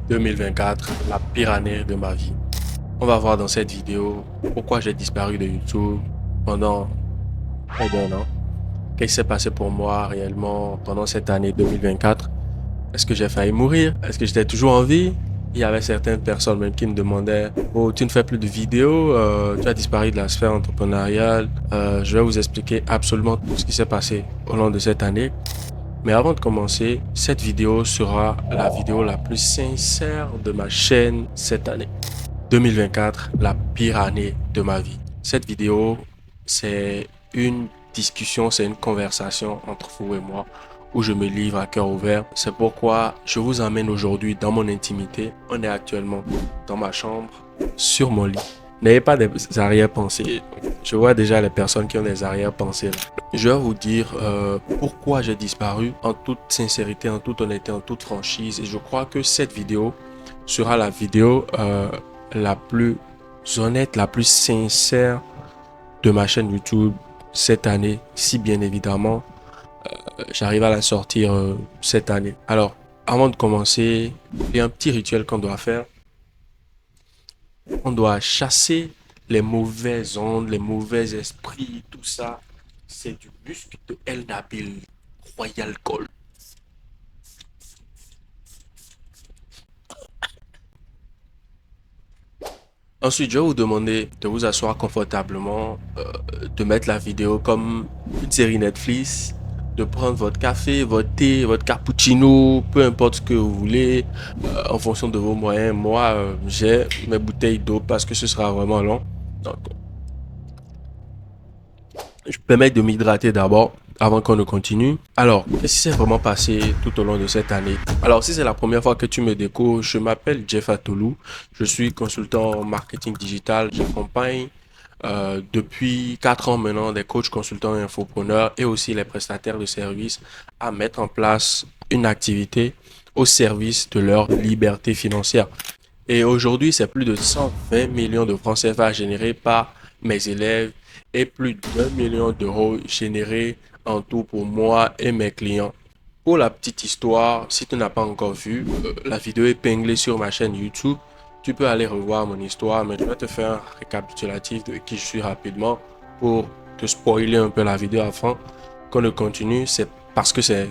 2024, la pire année de ma vie. On va voir dans cette vidéo pourquoi j'ai disparu de YouTube pendant près d'un an. Qu'est-ce qui s'est passé pour moi réellement pendant cette année 2024? Est-ce que j'ai failli mourir? Est-ce que j'étais toujours en vie? Il y avait certaines personnes même qui me demandaient: oh, tu ne fais plus de vidéos, tu as disparu de la sphère entrepreneuriale. Je vais vous expliquer absolument tout ce qui s'est passé au long de cette année. Mais avant de commencer, cette vidéo sera la vidéo la plus sincère de ma chaîne cette année. 2024, la pire année de ma vie. Cette vidéo, c'est une discussion, c'est une conversation entre vous et moi où je me livre à cœur ouvert. C'est pourquoi je vous emmène aujourd'hui dans mon intimité. On est actuellement dans ma chambre, sur mon lit. N'ayez pas des arrière-pensées. Je vois déjà les personnes qui ont des arrière-pensées là. Je vais vous dire pourquoi j'ai disparu en toute sincérité, en toute honnêteté, en toute franchise. Et je crois que cette vidéo sera la vidéo la plus honnête, la plus sincère de ma chaîne YouTube cette année, si bien évidemment j'arrive à la sortir cette année. Alors, avant de commencer, il y a un petit rituel qu'on doit faire. On doit chasser les mauvaises ondes, les mauvais esprits, tout ça. C'est du muscle de El Nabil Royal Gold. Ensuite, je vais vous demander de vous asseoir confortablement, de mettre la vidéo comme une série Netflix, de prendre votre café, votre thé, votre cappuccino, peu importe ce que vous voulez, en fonction de vos moyens. Moi, j'ai mes bouteilles d'eau parce que ce sera vraiment long. Donc, je peux permettre de m'hydrater d'abord avant qu'on ne continue. Alors, qu'est-ce qui s'est vraiment passé tout au long de cette année? Alors, si c'est la première fois que tu me découvres, je m'appelle Jeff Atolou. Je suis consultant en marketing digital. J'accompagne depuis 4 ans maintenant des coachs, consultants et infopreneurs et aussi les prestataires de services à mettre en place une activité au service de leur liberté financière. Et aujourd'hui, c'est plus de 120 millions de francs CFA générés par mes élèves et plus d'1 million d'euros générés en tout pour moi et mes clients. Pour la petite histoire, si tu n'as pas encore vu, la vidéo est épinglée sur ma chaîne YouTube. Tu peux aller revoir mon histoire, mais je vais te faire un récapitulatif de qui je suis rapidement pour te spoiler un peu la vidéo avant qu'on ne continue. C'est parce que c'est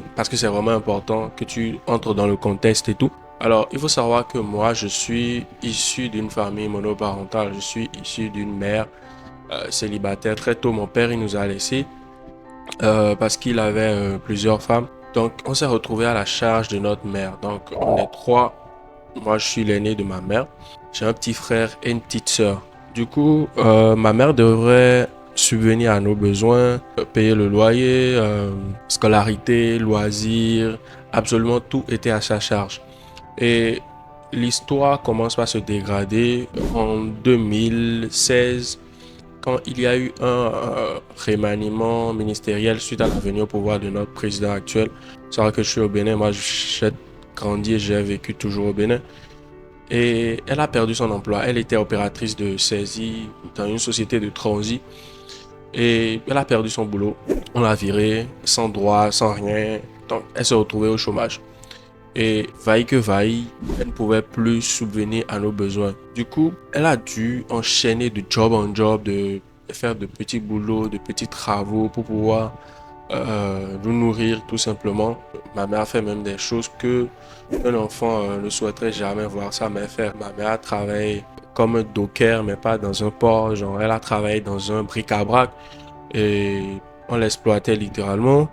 vraiment important que tu entres dans le contexte et tout. Alors, il faut savoir que moi, je suis issu d'une famille monoparentale. Je suis issu d'une mère célibataire. Très tôt, mon père, il nous a laissés parce qu'il avait plusieurs femmes. Donc, on s'est retrouvé à la charge de notre mère. Donc, on est trois. Moi, je suis l'aîné de ma mère. J'ai un petit frère et une petite sœur. Du coup, ma mère devrait subvenir à nos besoins, payer le loyer, scolarité, loisirs, absolument tout était à sa charge. Et l'histoire commence par se dégrader en 2016 quand il y a eu un remaniement ministériel suite à la venue au pouvoir de notre président actuel. C'est vrai que je suis au Bénin, moi j'ai grandi et j'ai vécu toujours au Bénin. Et elle a perdu son emploi. Elle était opératrice de saisie dans une société de transit. Et elle a perdu son boulot. On l'a virée sans droit, sans rien. Donc elle s'est retrouvée au chômage. Et vaille que vaille, elle ne pouvait plus subvenir à nos besoins. Du coup, elle a dû enchaîner de job en job, de faire de petits boulots, de petits travaux pour pouvoir nous nourrir tout simplement. Ma mère a fait même des choses que un enfant ne souhaiterait jamais voir sa mère faire. Ma mère a travaillé comme un docker, mais pas dans un port. Genre, elle a travaillé dans un bric-à-brac et on l'exploitait littéralement.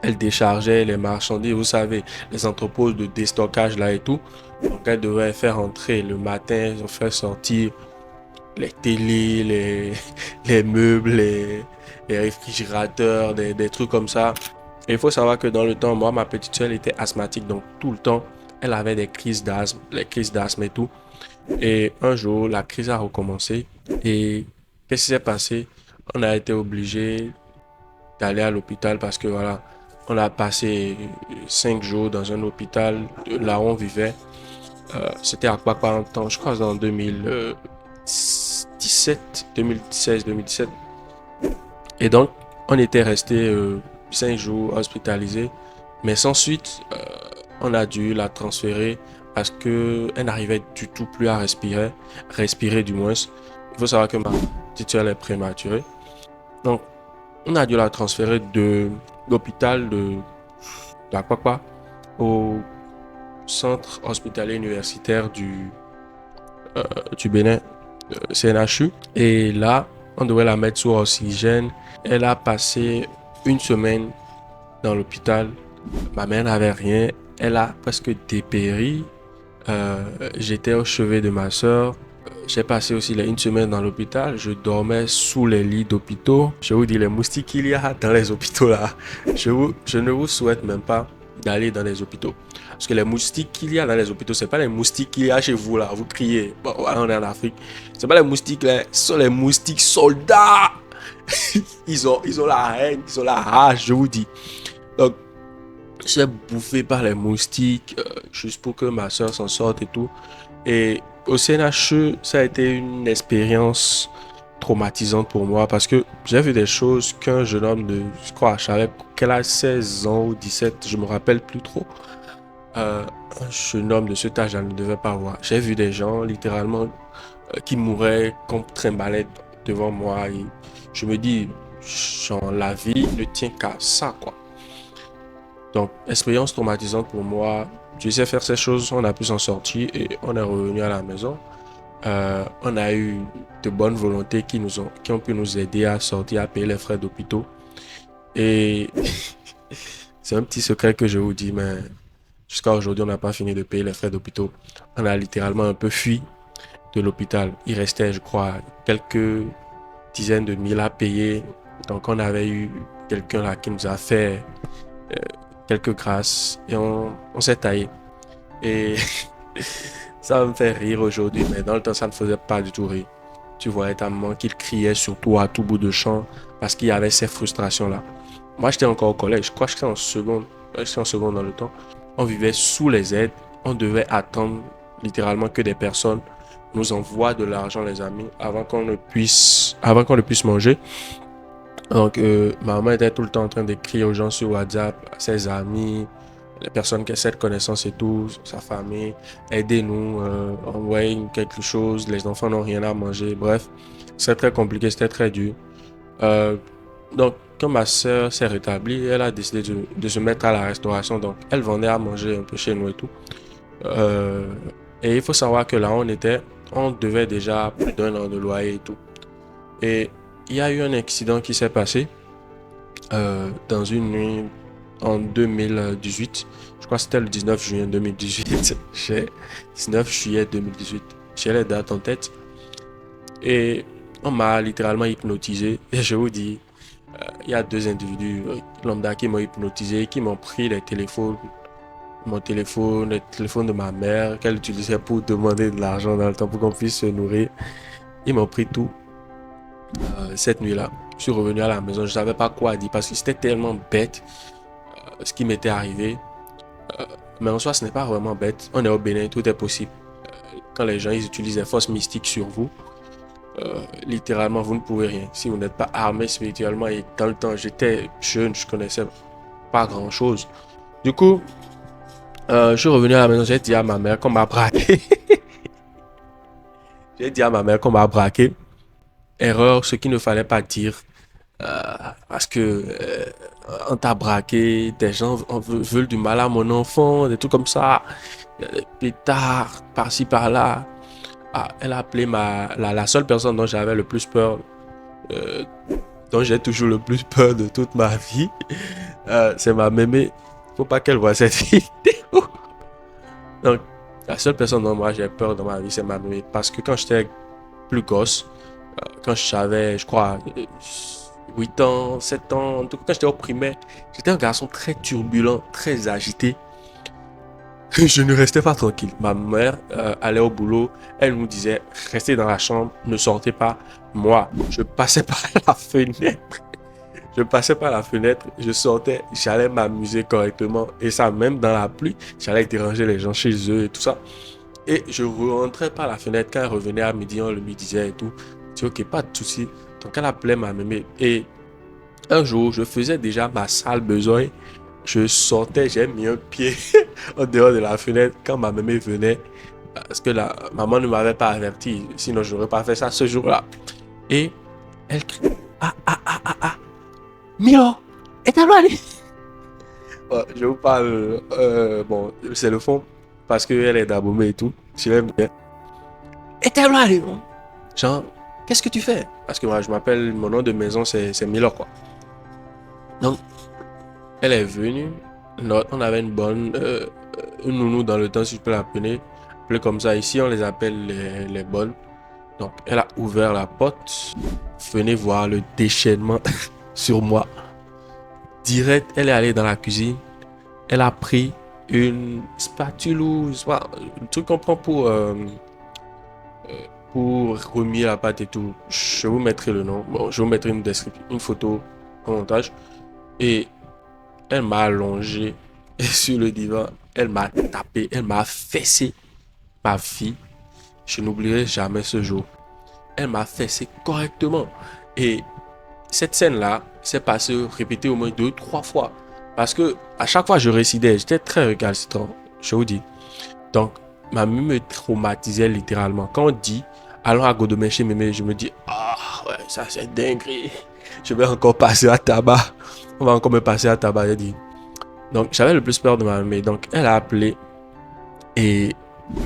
Elle déchargeait les marchandises, vous savez, les entrepôts de déstockage là et tout. Donc elle devait faire entrer le matin, faire sortir les télés, les meubles, les réfrigérateurs, des trucs comme ça. Et il faut savoir que dans le temps, moi, ma petite soeur était asthmatique, donc tout le temps, elle avait des crises d'asthme, les crises d'asthme et tout. Et un jour, la crise a recommencé. Et qu'est-ce qui s'est passé? On a été obligé d'aller à l'hôpital parce que voilà, on a passé 5 jours dans un hôpital là où on vivait. C'était à quoi par un temps, je crois en 2017, 2016, 2017. Et donc, on était resté 5 jours hospitalisé, mais sans suite, on a dû la transférer parce que elle n'arrivait du tout plus à respirer du moins. Il faut savoir que ma petite soeur est prématurée. Donc, on a dû la transférer de l'hôpital de la Kwakwa au centre hospitalier universitaire du Bénin, CNHU. Et là, on devait la mettre sous oxygène. Elle a passé une semaine dans l'hôpital. Ma mère n'avait rien. Elle a presque dépéri. J'étais au chevet de ma soeur. J'ai passé aussi une semaine dans l'hôpital. Je dormais sous les lits d'hôpitaux. Je vous dis les moustiques qu'il y a dans les hôpitaux là. Je ne vous souhaite même pas d'aller dans les hôpitaux. Parce que les moustiques qu'il y a dans les hôpitaux, c'est pas les moustiques qu'il y a chez vous là. Vous criez. Bon, voilà, on est en Afrique. C'est pas les moustiques là. Ce sont les moustiques soldats. Ils ont la haine, ils ont la rage, je vous dis. Donc, j'ai bouffé par les moustiques juste pour que ma soeur s'en sorte et tout. Et au CNHE, ça a été une expérience traumatisante pour moi parce que j'ai vu des choses qu'un jeune homme de, je crois, je savais qu'elle a 16 ans ou 17, je me rappelle plus trop. Un jeune homme de cet âge-là ne devait pas voir. J'ai vu des gens littéralement qui mouraient qu'on trimballait devant moi. Et je me dis, genre, la vie ne tient qu'à ça, quoi. Donc, expérience traumatisante pour moi. J'ai essayé de faire ces choses, on a pu s'en sortir et on est revenu à la maison. On a eu de bonnes volontés qui ont pu nous aider à sortir, à payer les frais d'hôpitaux. Et c'est un petit secret que je vous dis, mais jusqu'à aujourd'hui, on n'a pas fini de payer les frais d'hôpitaux. On a littéralement un peu fui de l'hôpital. Il restait, je crois, quelques dizaines de mille à payer. Donc, on avait eu quelqu'un là qui nous a fait quelques grâces et on s'est taillé. Et ça me fait rire aujourd'hui, mais dans le temps, ça ne faisait pas du tout rire. Tu voyais ta maman qui criait surtout à tout bout de champ parce qu'il y avait ces frustrations-là. Moi, j'étais encore au collège. Je crois que j'étais en seconde. J'étais en seconde dans le temps. On vivait sous les aides. On devait attendre littéralement que des personnes nous envoient de l'argent, les amis, avant qu'on ne puisse manger. Donc, ma maman était tout le temps en train d'écrire aux gens sur WhatsApp, à ses amis, les personnes qui ont cette connaissance et tout, sa famille, aidez-nous, envoyez quelque chose, les enfants n'ont rien à manger, bref, c'est très compliqué, c'était très dur. Euh, donc, quand ma soeur s'est rétablie, elle a décidé de se mettre à la restauration, donc elle vendait à manger un peu chez nous et tout. Euh, et il faut savoir que là où on devait déjà plus d'un an de loyer et tout. Et il y a eu un accident qui s'est passé dans une nuit en 2018. Je crois que c'était le 19 juin 2018. J'ai 19 juillet 2018. J'ai les dates en tête. Et on m'a littéralement hypnotisé. Et je vous dis, il y a deux individus lambda qui m'ont hypnotisé, qui m'ont pris les téléphones, le téléphone de ma mère qu'elle utilisait pour demander de l'argent dans le temps pour qu'on puisse se nourrir. Ils m'ont pris tout. Cette nuit-là, je suis revenu à la maison, je ne savais pas quoi dire parce que c'était tellement bête ce qui m'était arrivé. Mais en soi, ce n'est pas vraiment bête. On est au Bénin, tout est possible. Quand les gens ils utilisent des forces mystiques sur vous, littéralement, vous ne pouvez rien. Si vous n'êtes pas armé spirituellement et dans le temps, j'étais jeune, je connaissais pas grand-chose. Du coup, je suis revenu à la maison, j'ai dit à ma mère qu'on m'a braqué. J'ai dit à ma mère qu'on m'a braqué. Erreur, ce qu'il ne fallait pas dire. Parce que on t'a braqué, des gens veulent du mal à mon enfant, des trucs comme ça. Il y a des pétards par-ci par-là. Ah, elle a appelé la seule personne dont j'avais le plus peur, euh, dont j'ai toujours le plus peur de toute ma vie. C'est ma mémé. Faut pas qu'elle voie cette vidéo. Donc, la seule personne dont moi j'ai peur dans ma vie, c'est ma mémé. Parce que quand j'étais plus gosse, quand j'avais, je crois, 8 ans, 7 ans, en tout cas quand j'étais au primaire, j'étais un garçon très turbulent, très agité. Je ne restais pas tranquille. Ma mère allait au boulot, elle nous disait, restez dans la chambre, ne sortez pas. Moi, je passais par la fenêtre. Je passais par la fenêtre, je sortais, j'allais m'amuser correctement. Et ça, même dans la pluie, j'allais déranger les gens chez eux et tout ça. Et je rentrais par la fenêtre quand elle revenait à midi, on le lui disait et tout. Je dis, ok, pas de souci. Donc elle appelait ma mémé. Et un jour, je faisais déjà ma sale besogne Je sortais, j'ai mis un pied en dehors de la fenêtre quand ma maman venait. Parce que la maman ne m'avait pas averti. Sinon, je n'aurais pas fait ça ce jour-là. Et elle crie. Ah, ah, ah, ah, ah. Mio, est-ce allé? Je vous parle. Bon, c'est le fond. Parce qu'elle est d'Abomey et tout. Je l'aime bien. Est-ce allé? Genre, qu'est-ce que tu fais? Parce que moi, je m'appelle. Mon nom de maison, c'est Milo, quoi. Donc, elle est venue. On avait une bonne. Une nounou dans le temps, si je peux l'appeler. Appeler comme ça. Ici, on les appelle les bonnes. Donc, elle a ouvert la porte. Venez voir le déchaînement sur moi. Direct, elle est allée dans la cuisine. Elle a pris une spatule ou un truc qu'on prend pour remuer la pâte et tout. Je vous mettrai le nom. Bon, je vous mettrai une description, une photo en montage. Et elle m'a allongé sur le divan. Elle m'a tapé, elle m'a fessé. Ma fille, je n'oublierai jamais ce jour. Elle m'a fessé correctement. Et cette scène-là s'est passée, répétée au moins 2, 3 fois. Parce que à chaque fois, je récidais. J'étais très récalcitrant, je vous dis. Donc, ma mère me traumatisait littéralement. Quand on dit, allons à Godomé chez mémé, je me dis, ah ouais, ça c'est dinguerie. Je vais encore passer à tabac. On va encore me passer à tabac, j'ai dit. Donc, j'avais le plus peur de ma mère. Donc, elle a appelé. Et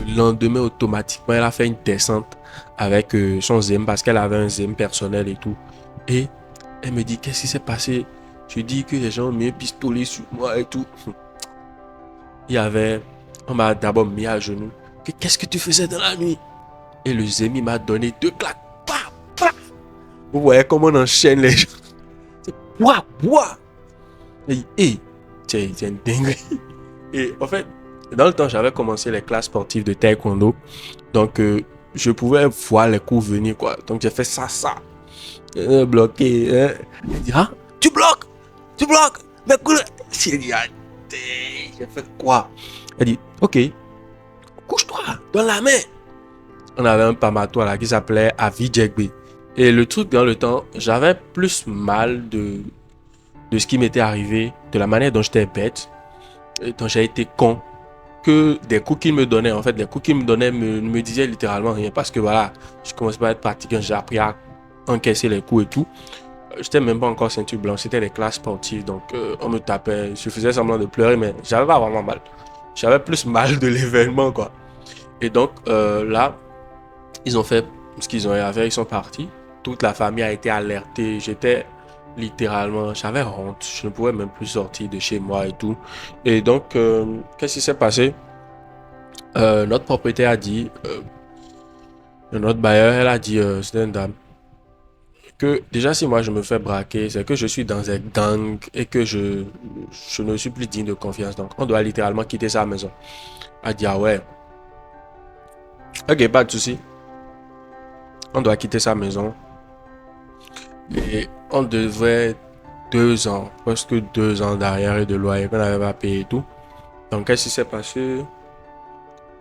le lendemain, automatiquement, elle a fait une descente avec son ZEM parce qu'elle avait un ZEM personnel et tout. Et elle me dit, qu'est-ce qui s'est passé? Je dis que les gens ont mis un pistolet sur moi et tout. On m'a d'abord mis à genoux. Qu'est-ce que tu faisais dans la nuit? Et le ZEM m'a donné 2 claques. Pah, pah. Vous voyez comment on enchaîne les gens. C'est bois, bois. Et c'est une dinguerie. Et en fait, dans le temps, j'avais commencé les classes sportives de taekwondo. Donc, je pouvais voir les coups venir, quoi. Donc, j'ai fait ça. Bloqué. Hein. Il dit, ah, tu bloques. Mais cool. J'ai dit, ah, j'ai fait quoi? Elle dit, ok, couche-toi, dans la main. On avait un pamatoire là qui s'appelait Avi Djegbe. Et le truc, dans le temps, j'avais plus mal de ce qui m'était arrivé, de la manière dont j'étais bête, dont j'ai été con, que des coups qu'il me donnait. En fait, les coups qu'il me donnait me disaient littéralement rien. Parce que voilà, je commençais pas à être pratiquant, j'ai appris à encaisser les coups et tout. J'étais même pas encore ceinture blanche, c'était les classes sportives. Donc, on me tapait, je faisais semblant de pleurer, mais j'avais pas vraiment mal. J'avais plus mal de l'événement, quoi. Et donc, là, ils ont fait ce qu'ils ont eu à faire, ils sont partis. Toute la famille a été alertée. J'étais littéralement, j'avais honte. Je ne pouvais même plus sortir de chez moi et tout. Et donc, qu'est-ce qui s'est passé? Notre propriétaire a dit, notre bailleur, elle a dit, c'était une dame, que déjà si moi je me fais braquer, c'est que je suis dans un gang et que je ne suis plus digne de confiance. Donc, on doit littéralement quitter sa maison. Elle a dit, ah ouais. Ok, pas de souci. On doit quitter sa maison. Et on devait 2 ans, presque 2 ans d'arrière et de loyer qu'on n'avait pas payé et tout. Donc, qu'est-ce qui s'est passé?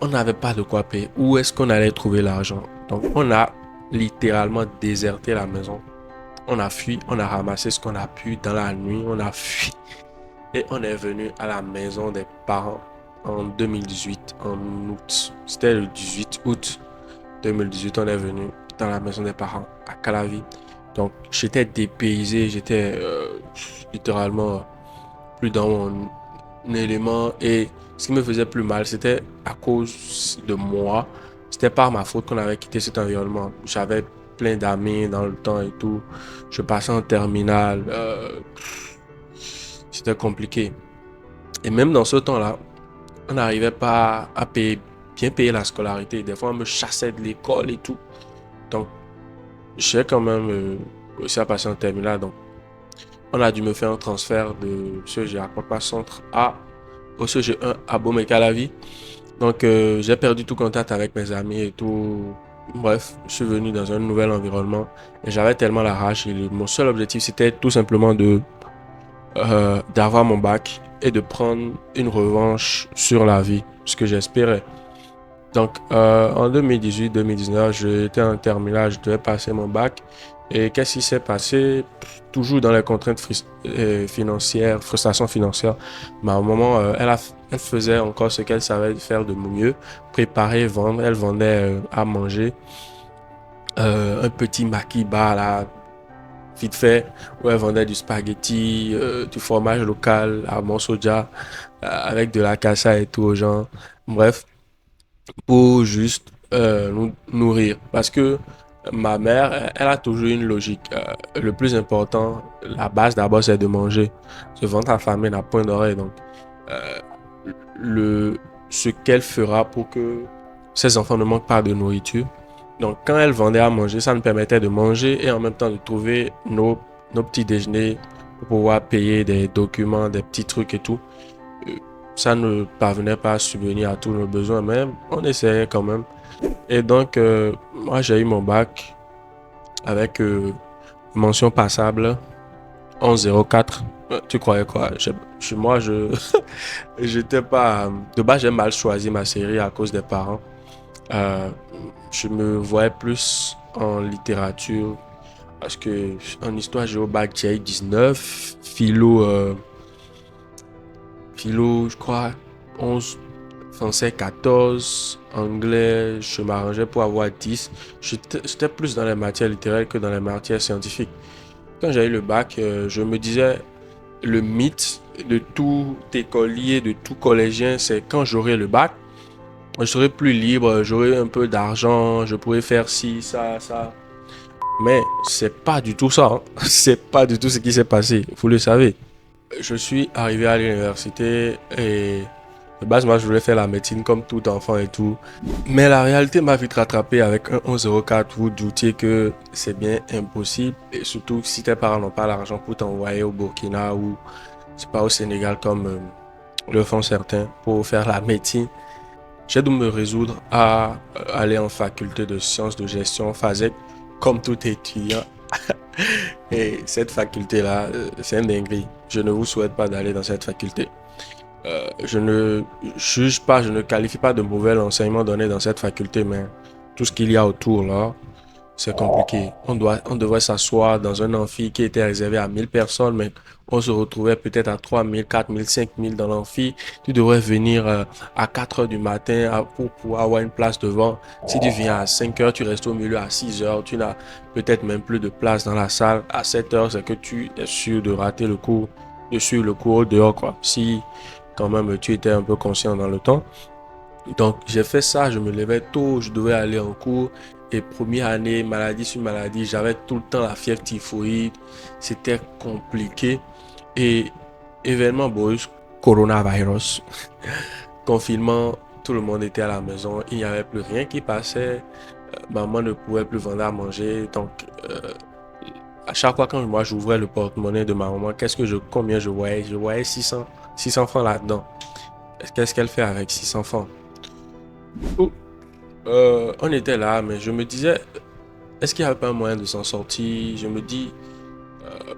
On n'avait pas de quoi payer. Où est-ce qu'on allait trouver l'argent? Donc, on a littéralement déserté la maison. On a fui, on a ramassé ce qu'on a pu dans la nuit. On a fui. Et on est venu à la maison des parents en 2018, en août. C'était le 18 août 2018. On est venu dans la maison des parents à Calavi. Donc, j'étais dépaysé, j'étais littéralement plus dans mon élément. Et ce qui me faisait plus mal, c'était à cause de moi. C'était par ma faute qu'on avait quitté cet environnement. J'avais plein d'amis dans le temps et tout. Je passais en terminale. C'était compliqué. Et même dans ce temps-là, on n'arrivait pas à bien payer la scolarité. Des fois, on me chassait de l'école et tout. Donc, j'ai quand même réussi à passer en terminale. Donc, on a dû me faire un transfert de CEG à Papa Centre au CEG1 à Bomey-Calavi. Donc, j'ai perdu tout contact avec mes amis et tout. Bref, je suis venu dans un nouvel environnement et j'avais tellement la rage. Et mon seul objectif, c'était tout simplement d'avoir mon bac et de prendre une revanche sur la vie, ce que j'espérais. Donc, en 2018-2019, j'étais en terminale, je devais passer mon bac Et qu'est-ce qui s'est passé? Toujours dans les contraintes financières, frustration financière. Mais à un moment, elle faisait encore ce qu'elle savait faire de mieux, préparer, vendre. Elle vendait à manger. Un petit maquis-bar là, vite fait, où elle vendait du spaghetti, du fromage local à Monsoja, avec de la cassa et tout aux gens. Bref, pour juste nous nourrir. Parce que ma mère, elle a toujours une logique. Le plus important, la base d'abord, c'est de manger. Se ventre affamé n'a point d'oreille. Donc, euh, le, ce qu'elle fera pour que ses enfants ne manquent pas de nourriture. Donc, quand elle vendait à manger, ça nous permettait de manger et en même temps de trouver nos petits déjeuners pour pouvoir payer des documents, des petits trucs et tout. Euh, Ça ne parvenait pas à subvenir à tous nos besoins, mais on essayait quand même. Et donc, moi, j'ai eu mon bac avec mention passable 11,04. Tu croyais quoi? Moi, j'étais pas. De base, j'ai mal choisi ma série à cause des parents. Euh, je me voyais plus en littérature parce que en histoire, j'ai au bac, j'ai eu 19. Philo, je crois, 11. Français 14, anglais, je m'arrangeais pour avoir 10. J'étais plus dans les matières littéraires que dans les matières scientifiques. Quand j'ai eu le bac, je me disais, le mythe de tout écolier, de tout collégien, c'est quand j'aurai le bac, je serai plus libre, j'aurai un peu d'argent, je pourrai faire ci, ça, ça. Mais c'est pas du tout ça, hein. C'est pas du tout ce qui s'est passé, vous le savez. Je suis arrivé à l'université et de base, moi, je voulais faire la médecine comme tout enfant et tout. Mais la réalité m'a vite rattrapé avec un 11,04. Vous doutiez que c'est bien impossible. Et surtout, si tes parents n'ont pas l'argent pour t'envoyer au Burkina ou c'est pas au Sénégal comme le font certains pour faire la médecine. J'ai dû me résoudre à aller en faculté de sciences de gestion, FASEC, comme tout étudiant. Et cette faculté-là, c'est un dinguerie. Je ne vous souhaite pas d'aller dans cette faculté. Je ne juge pas, je ne qualifie pas de mauvais l'enseignement donné dans cette faculté, mais tout ce qu'il y a autour là, c'est compliqué. On devrait s'asseoir dans un amphi qui était réservé à 1000 personnes, mais on se retrouvait peut-être à 3000, 4000, 5000 dans l'amphi. Tu devrais venir à 4 heures du matin pour pouvoir avoir une place devant. Si tu viens à 5 heures, tu restes au milieu à 6 heures, tu n'as peut-être même plus de place dans la salle. À 7 heures, c'est que tu es sûr de rater le cours, de suivre le cours dehors, quoi. Si quand même tu étais un peu conscient dans le temps. Donc j'ai fait ça, je me levais tôt, je devais aller en cours. Et première année, maladie sur maladie, j'avais tout le temps la fièvre typhoïde. C'était compliqué. Et événement brusque, coronavirus, confinement, tout le monde était à la maison, il n'y avait plus rien qui passait. Maman ne pouvait plus vendre à manger. Donc à chaque fois quand moi j'ouvrais le porte-monnaie de ma maman, combien je voyais? Je voyais 600 francs là-dedans. Qu'est-ce qu'elle fait avec 600 francs? Oh, on était là, mais je me disais, est-ce qu'il n'y avait pas un moyen de s'en sortir? Je me dis,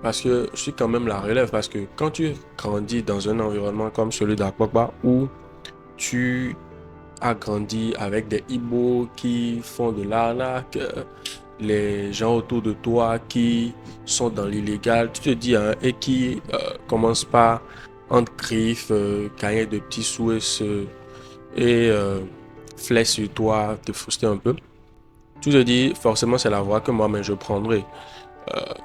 parce que je suis quand même la relève, parce que quand tu grandis dans un environnement comme celui d'Akbakba, où tu as grandi avec des Ibo qui font de l'arnaque, les gens autour de toi qui sont dans l'illégal, tu te dis, hein, et qui commencent par entre griffes, gagner de petits sous et flèche sur toi, te frustrer un peu. Tu te dis, forcément, c'est la voie que moi-même je prendrai.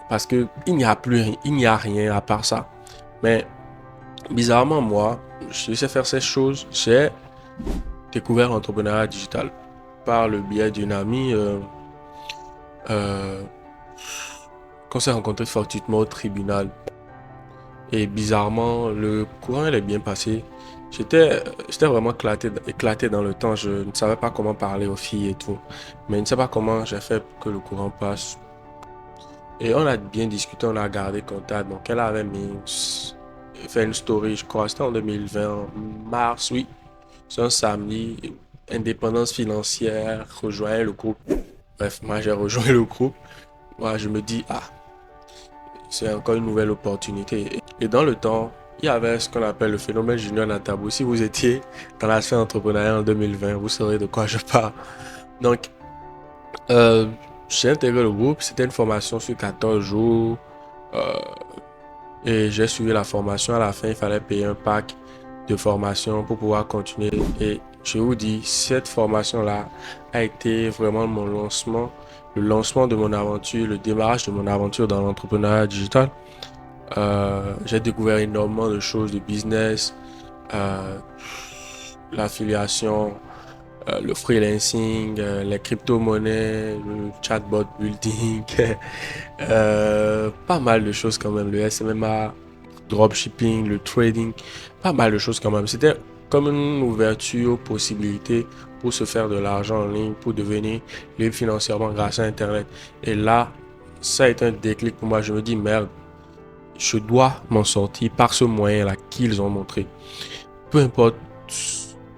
Parce que il n'y a rien à part ça. Mais bizarrement, moi, je sais faire ces choses. J'ai découvert l'entrepreneuriat digital par le biais d'une amie euh, qu'on s'est rencontré fortuitement au tribunal. Et bizarrement, le courant il est bien passé. J'étais vraiment éclaté dans le temps. Je ne savais pas comment parler aux filles et tout. Mais je ne sais pas comment j'ai fait pour que le courant passe. Et on a bien discuté, on a gardé contact. Donc elle avait fait une story, je crois, c'était en 2020, en mars, oui. C'est un samedi, indépendance financière, rejoindre le groupe. Bref, moi j'ai rejoint le groupe. Moi je me dis, ah, c'est encore une nouvelle opportunité. Et dans le temps, il y avait ce qu'on appelle le phénomène Junior Natabou. Si vous étiez dans la sphère entrepreneuriale en 2020, vous saurez de quoi je parle. Donc, euh, j'ai intégré le groupe. C'était une formation sur 14 jours. euh, et j'ai suivi la formation. À la fin, il fallait payer un pack de formation pour pouvoir continuer. Et je vous dis, cette formation-là a été vraiment mon lancement, le lancement de mon aventure, le démarrage de mon aventure dans l'entrepreneuriat digital. J'ai découvert énormément de choses de business, euh, l'affiliation, le freelancing, les crypto-monnaies, le chatbot building, pas mal de choses quand même, le SMMA, dropshipping, le trading, pas mal de choses quand même. C'était comme une ouverture aux possibilités pour se faire de l'argent en ligne, pour devenir libre financièrement grâce à Internet. Et là, ça a été un déclic pour moi. Je me dis, merde, je dois m'en sortir par ce moyen-là qu'ils ont montré. Peu importe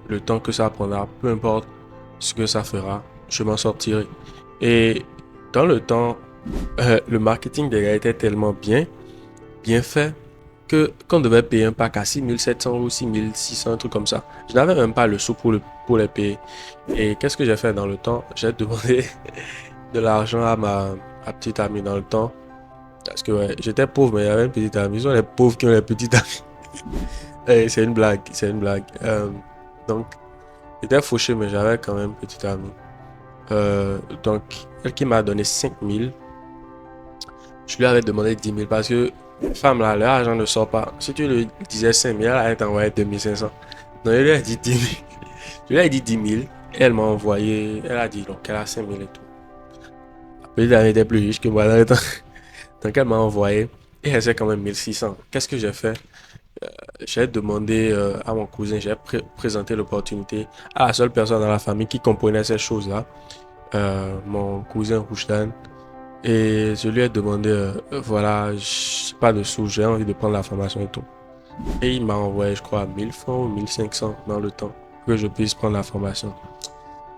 le temps que ça prendra, peu importe ce que ça fera, je m'en sortirai. Et dans le temps, le marketing des gars était tellement bien fait, que qu'on devait payer un pack à 6 700 ou 6 600, un truc comme ça. Je n'avais même pas le sou pour les payer. Et qu'est-ce que j'ai fait dans le temps? J'ai demandé de l'argent à ma petite amie dans le temps. Parce que ouais, j'étais pauvre, mais il y avait une petite amie. Ils sont les pauvres qui ont les petites amies. Et c'est une blague, c'est une blague. Donc, j'étais fauché, mais j'avais quand même une petite amie. Donc, elle qui m'a donné 5000, je lui avais demandé 10 000 parce que, femme là, l'argent ne sort pas. Si tu lui disais 5000, elle allait t'envoyer 2500. Donc, je lui ai dit 10 000. Je lui ai dit 10 000. Et elle m'a envoyé, elle a dit donc elle a 5000 et tout. La petite amie était plus riche que moi dans le temps. Donc, elle m'a envoyé et elle sait quand même 1600. Qu'est-ce que j'ai fait? J'ai demandé à mon cousin, j'ai présenté l'opportunité à la seule personne dans la famille qui comprenait ces choses-là, mon cousin Roujdan. Et je lui ai demandé, voilà, j'ai pas de sous, j'ai envie de prendre la formation et tout. Et il m'a envoyé, je crois, 1000 francs ou 1500 dans le temps que je puisse prendre la formation.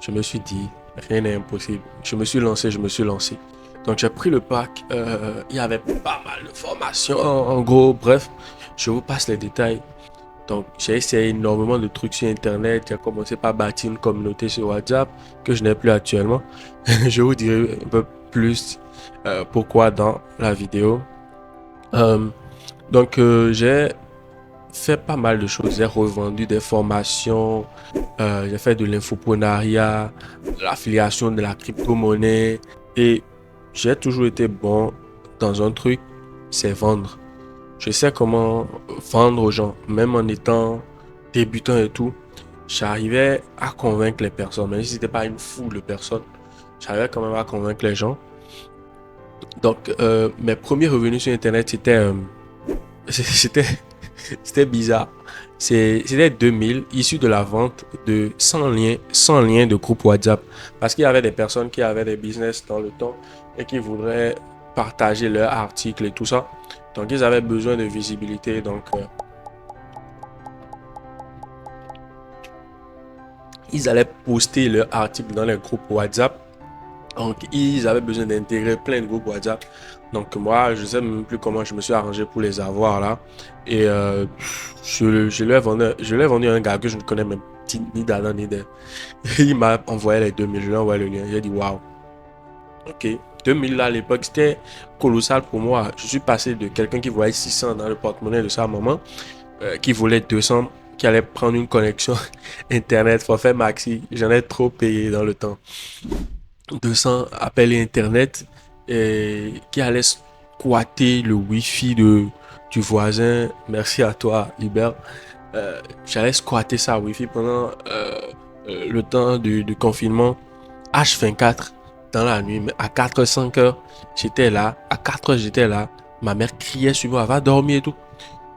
Je me suis dit, rien n'est impossible. Je me suis lancé, je me suis lancé. Donc j'ai pris le pack, il y avait pas mal de formations, en gros, bref, je vous passe les détails. Donc, j'ai essayé énormément de trucs sur Internet. J'ai commencé par bâtir une communauté sur WhatsApp que je n'ai plus actuellement. Je vous dirai un peu plus pourquoi dans la vidéo. Euh, j'ai fait pas mal de choses. J'ai revendu des formations. J'ai fait de l'infoprenariat, de l'affiliation de la crypto-monnaie. Et j'ai toujours été bon dans un truc, c'est vendre. Je sais comment vendre aux gens, même en étant débutant et tout. J'arrivais à convaincre les personnes, même si c'était pas une foule de personnes, j'arrivais quand même à convaincre les gens. Donc, mes premiers revenus sur Internet, c'était, c'était bizarre. C'était 2000 issus de la vente de 100 liens de groupe WhatsApp. Parce qu'il y avait des personnes qui avaient des business dans le temps et qui voudraient partager leurs articles et tout ça. Donc, ils avaient besoin de visibilité. Donc, ils allaient poster leurs articles dans les groupes WhatsApp. Donc, ils avaient besoin d'intégrer plein de groupes WhatsApp. Donc, moi, je ne sais même plus comment je me suis arrangé pour les avoir là. Et je lui ai vendu à un gars que je ne connais même ni d'Adam ni d'Ève. Il m'a envoyé les 2000. Je lui ai envoyé le lien. J'ai dit, waouh. Ok. 2000 là à l'époque, c'était colossal pour moi. Je suis passé de quelqu'un qui voyait 600 dans le porte-monnaie de sa maman, qui voulait 200, qui allait prendre une connexion Internet, forfait maxi. J'en ai trop payé dans le temps. 200 appels Internet et qui allait squatter le Wi-Fi du voisin. Merci à toi, Hubert. J'allais squatter ça Wi-Fi pendant le temps du confinement H24 dans la nuit. Mais à 4 5 heures, j'étais là. À 4 heures, j'étais là. Ma mère criait sur moi, va dormir et tout.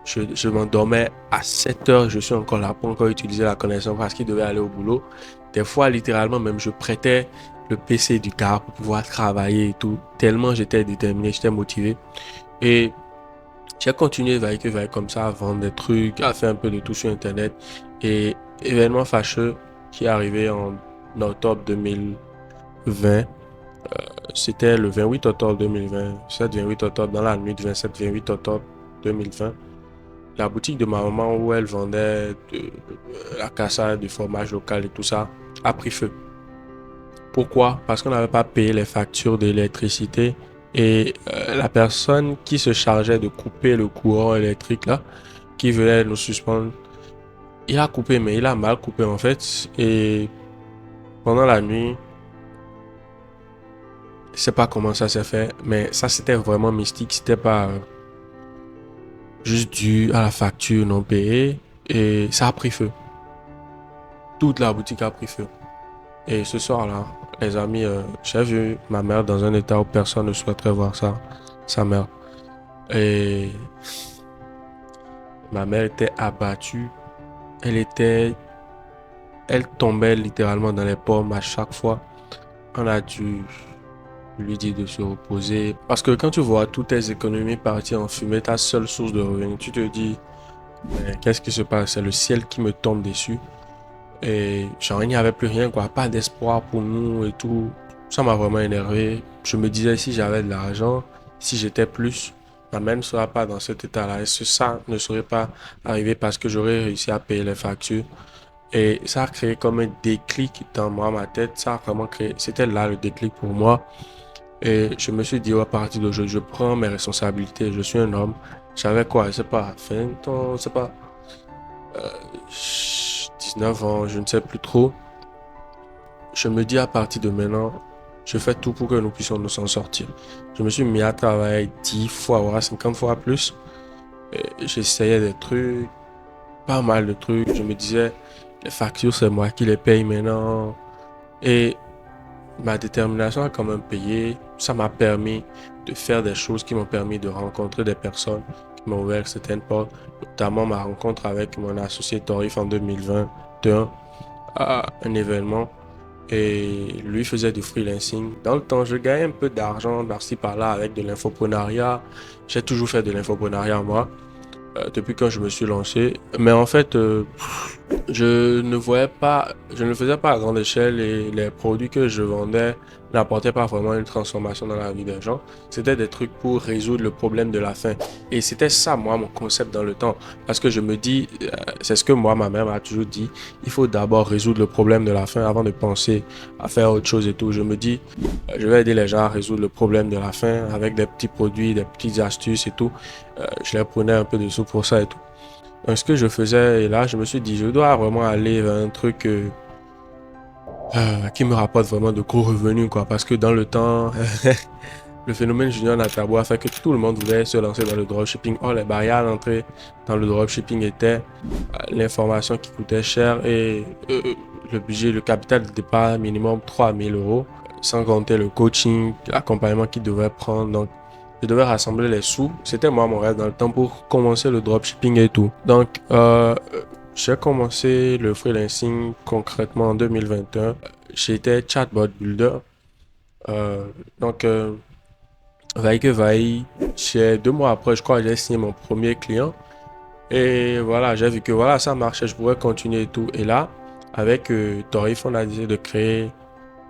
Je m'endormais à 7 heures, je suis encore là pour encore utiliser la connexion parce qu'il devait aller au boulot. Des fois, littéralement, même je prêtais le PC du gars pour pouvoir travailler et tout. Tellement j'étais déterminé, j'étais motivé. Et j'ai continué veille comme ça à vendre des trucs, à faire un peu de tout sur Internet. Et événement fâcheux qui est arrivé en octobre 2020. C'était le 28 octobre 2020, 7-28 octobre, dans la nuit du 27-28 octobre 2020. La boutique de ma maman où elle vendait la cassade, du fromage local et tout ça a pris feu. Pourquoi? Parce qu'on n'avait pas payé les factures d'électricité et la personne qui se chargeait de couper le courant électrique là, qui venait nous suspendre, il a coupé, mais il a mal coupé en fait. Et pendant la nuit, je sais pas comment ça s'est fait, mais ça c'était vraiment mystique. C'était pas juste dû à la facture non payée et ça a pris feu. Toute la boutique a pris feu. Et ce soir-là, les amis, j'ai vu ma mère dans un état où personne ne souhaiterait voir ça, sa mère. Et ma mère était abattue. Elle était, elle tombait littéralement dans les pommes à chaque fois. On a dû lui dire de se reposer. Parce que quand tu vois toutes tes économies partir en fumée, ta seule source de revenus, tu te dis, mais qu'est-ce qui se passe? C'est le ciel qui me tombe dessus. Et genre, il n'y avait plus rien, quoi. Pas d'espoir pour nous et tout. Ça m'a vraiment énervé. Je me disais, si j'avais de l'argent, si j'étais plus, ma mère ne serait pas dans cet état-là. Et ça ne serait pas arrivé parce que j'aurais réussi à payer les factures. Et ça a créé comme un déclic dans moi, ma tête. Ça a vraiment créé, c'était là le déclic pour moi. Et je me suis dit, ouais, à partir d'aujourd'hui, je prends mes responsabilités. Je suis un homme. J'avais quoi, je sais pas, 20 ans, je sais pas, 19 ans, je ne sais plus trop. Je me dis à partir de maintenant, je fais tout pour que nous puissions nous en sortir. Je me suis mis à travailler 10 fois, voire 50 fois plus. J'essayais des trucs, pas mal de trucs. Je me disais, les factures, c'est moi qui les paye maintenant. Et ma détermination a quand même payé. Ça m'a permis de faire des choses qui m'ont permis de rencontrer des personnes qui m'ont ouvert certaines portes, notamment ma rencontre avec mon associé Torif en 2021 à un événement. Et lui faisait du freelancing. Dans le temps, je gagnais un peu d'argent par-ci par-là avec de l'infoprenariat. J'ai toujours fait de l'infoprenariat moi, depuis quand je me suis lancé. Mais en fait, je ne le faisais pas à grande échelle et les produits que je vendais n'apportaient pas vraiment une transformation dans la vie des gens. C'était des trucs pour résoudre le problème de la faim. Et c'était ça, moi, mon concept dans le temps. Parce que je me dis, c'est ce que moi, ma mère m'a toujours dit, il faut d'abord résoudre le problème de la faim avant de penser à faire autre chose et tout. Je me dis, je vais aider les gens à résoudre le problème de la faim avec des petits produits, des petites astuces et tout. Je les prenais un peu de sous pour ça et tout. Donc, ce que je faisais, et là, je me suis dit, je dois vraiment aller vers un truc qui me rapporte vraiment de gros revenus, quoi. Parce que dans le temps, le phénomène Junior Natabo a fait que tout le monde voulait se lancer dans le dropshipping. Or, les barrières à l'entrée dans le dropshipping étaient l'information qui coûtait cher et le budget, le capital de départ minimum 3 000 euros, sans compter le coaching, l'accompagnement qu'il devait prendre. Donc, je devais rassembler les sous. C'était moi mon rêve dans le temps pour commencer le dropshipping et tout. Donc, j'ai commencé le freelancing concrètement en 2021. J'étais chatbot builder. Euh, donc, vaille que vaille, 2 mois après, je crois que j'ai signé mon premier client. Et voilà, j'ai vu que voilà, ça marchait, je pourrais continuer et tout. Et là, avec Torif, on a décidé de créer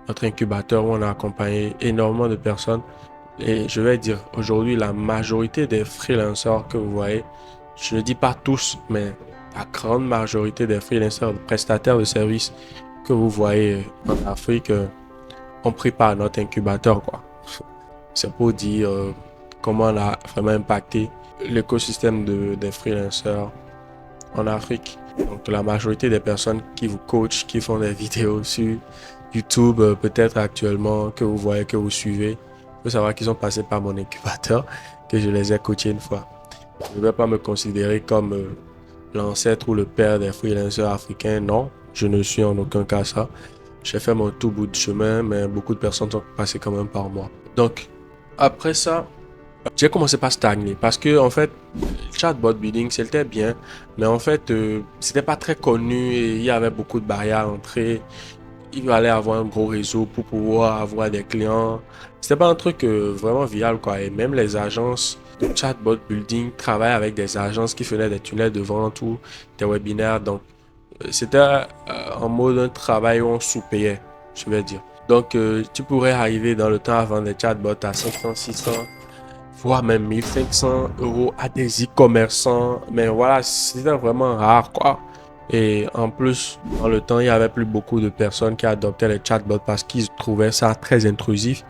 notre incubateur où on a accompagné énormément de personnes. Et je vais dire, aujourd'hui, la majorité des freelancers que vous voyez, je ne dis pas tous, mais la grande majorité des freelancers, des prestataires de services que vous voyez en Afrique, ont pris part à notre incubateur, quoi. C'est pour dire comment on a vraiment impacté l'écosystème des freelancers en Afrique. Donc, la majorité des personnes qui vous coachent, qui font des vidéos sur YouTube, peut-être actuellement, que vous voyez, que vous suivez, il faut savoir qu'ils sont passés par mon incubateur, que je les ai coachés une fois. Je ne vais pas me considérer comme l'ancêtre ou le père des freelancers africains, non. Je ne suis en aucun cas ça. J'ai fait mon tout bout de chemin, mais beaucoup de personnes sont passées quand même par moi. Donc, après ça, j'ai commencé par stagner parce que en fait, chatbot building c'était bien, mais en fait, c'était pas très connu et il y avait beaucoup de barrières à l'entrée. Il fallait avoir un gros réseau pour pouvoir avoir des clients. C'était pas un truc vraiment viable quoi. Et même les agences de chatbot building travaillent avec des agences qui faisaient des tunnels de vente ou des webinaires. Donc, c'était en mode un travail où on sous-payait, je vais dire. Donc, tu pourrais arriver dans le temps à vendre des chatbots à 500, 600, voire même 1 500 euros à des e-commerçants. Mais voilà, c'était vraiment rare, quoi. Et en plus, dans le temps, il y avait plus beaucoup de personnes qui adoptaient les chatbots parce qu'ils trouvaient ça très intrusif.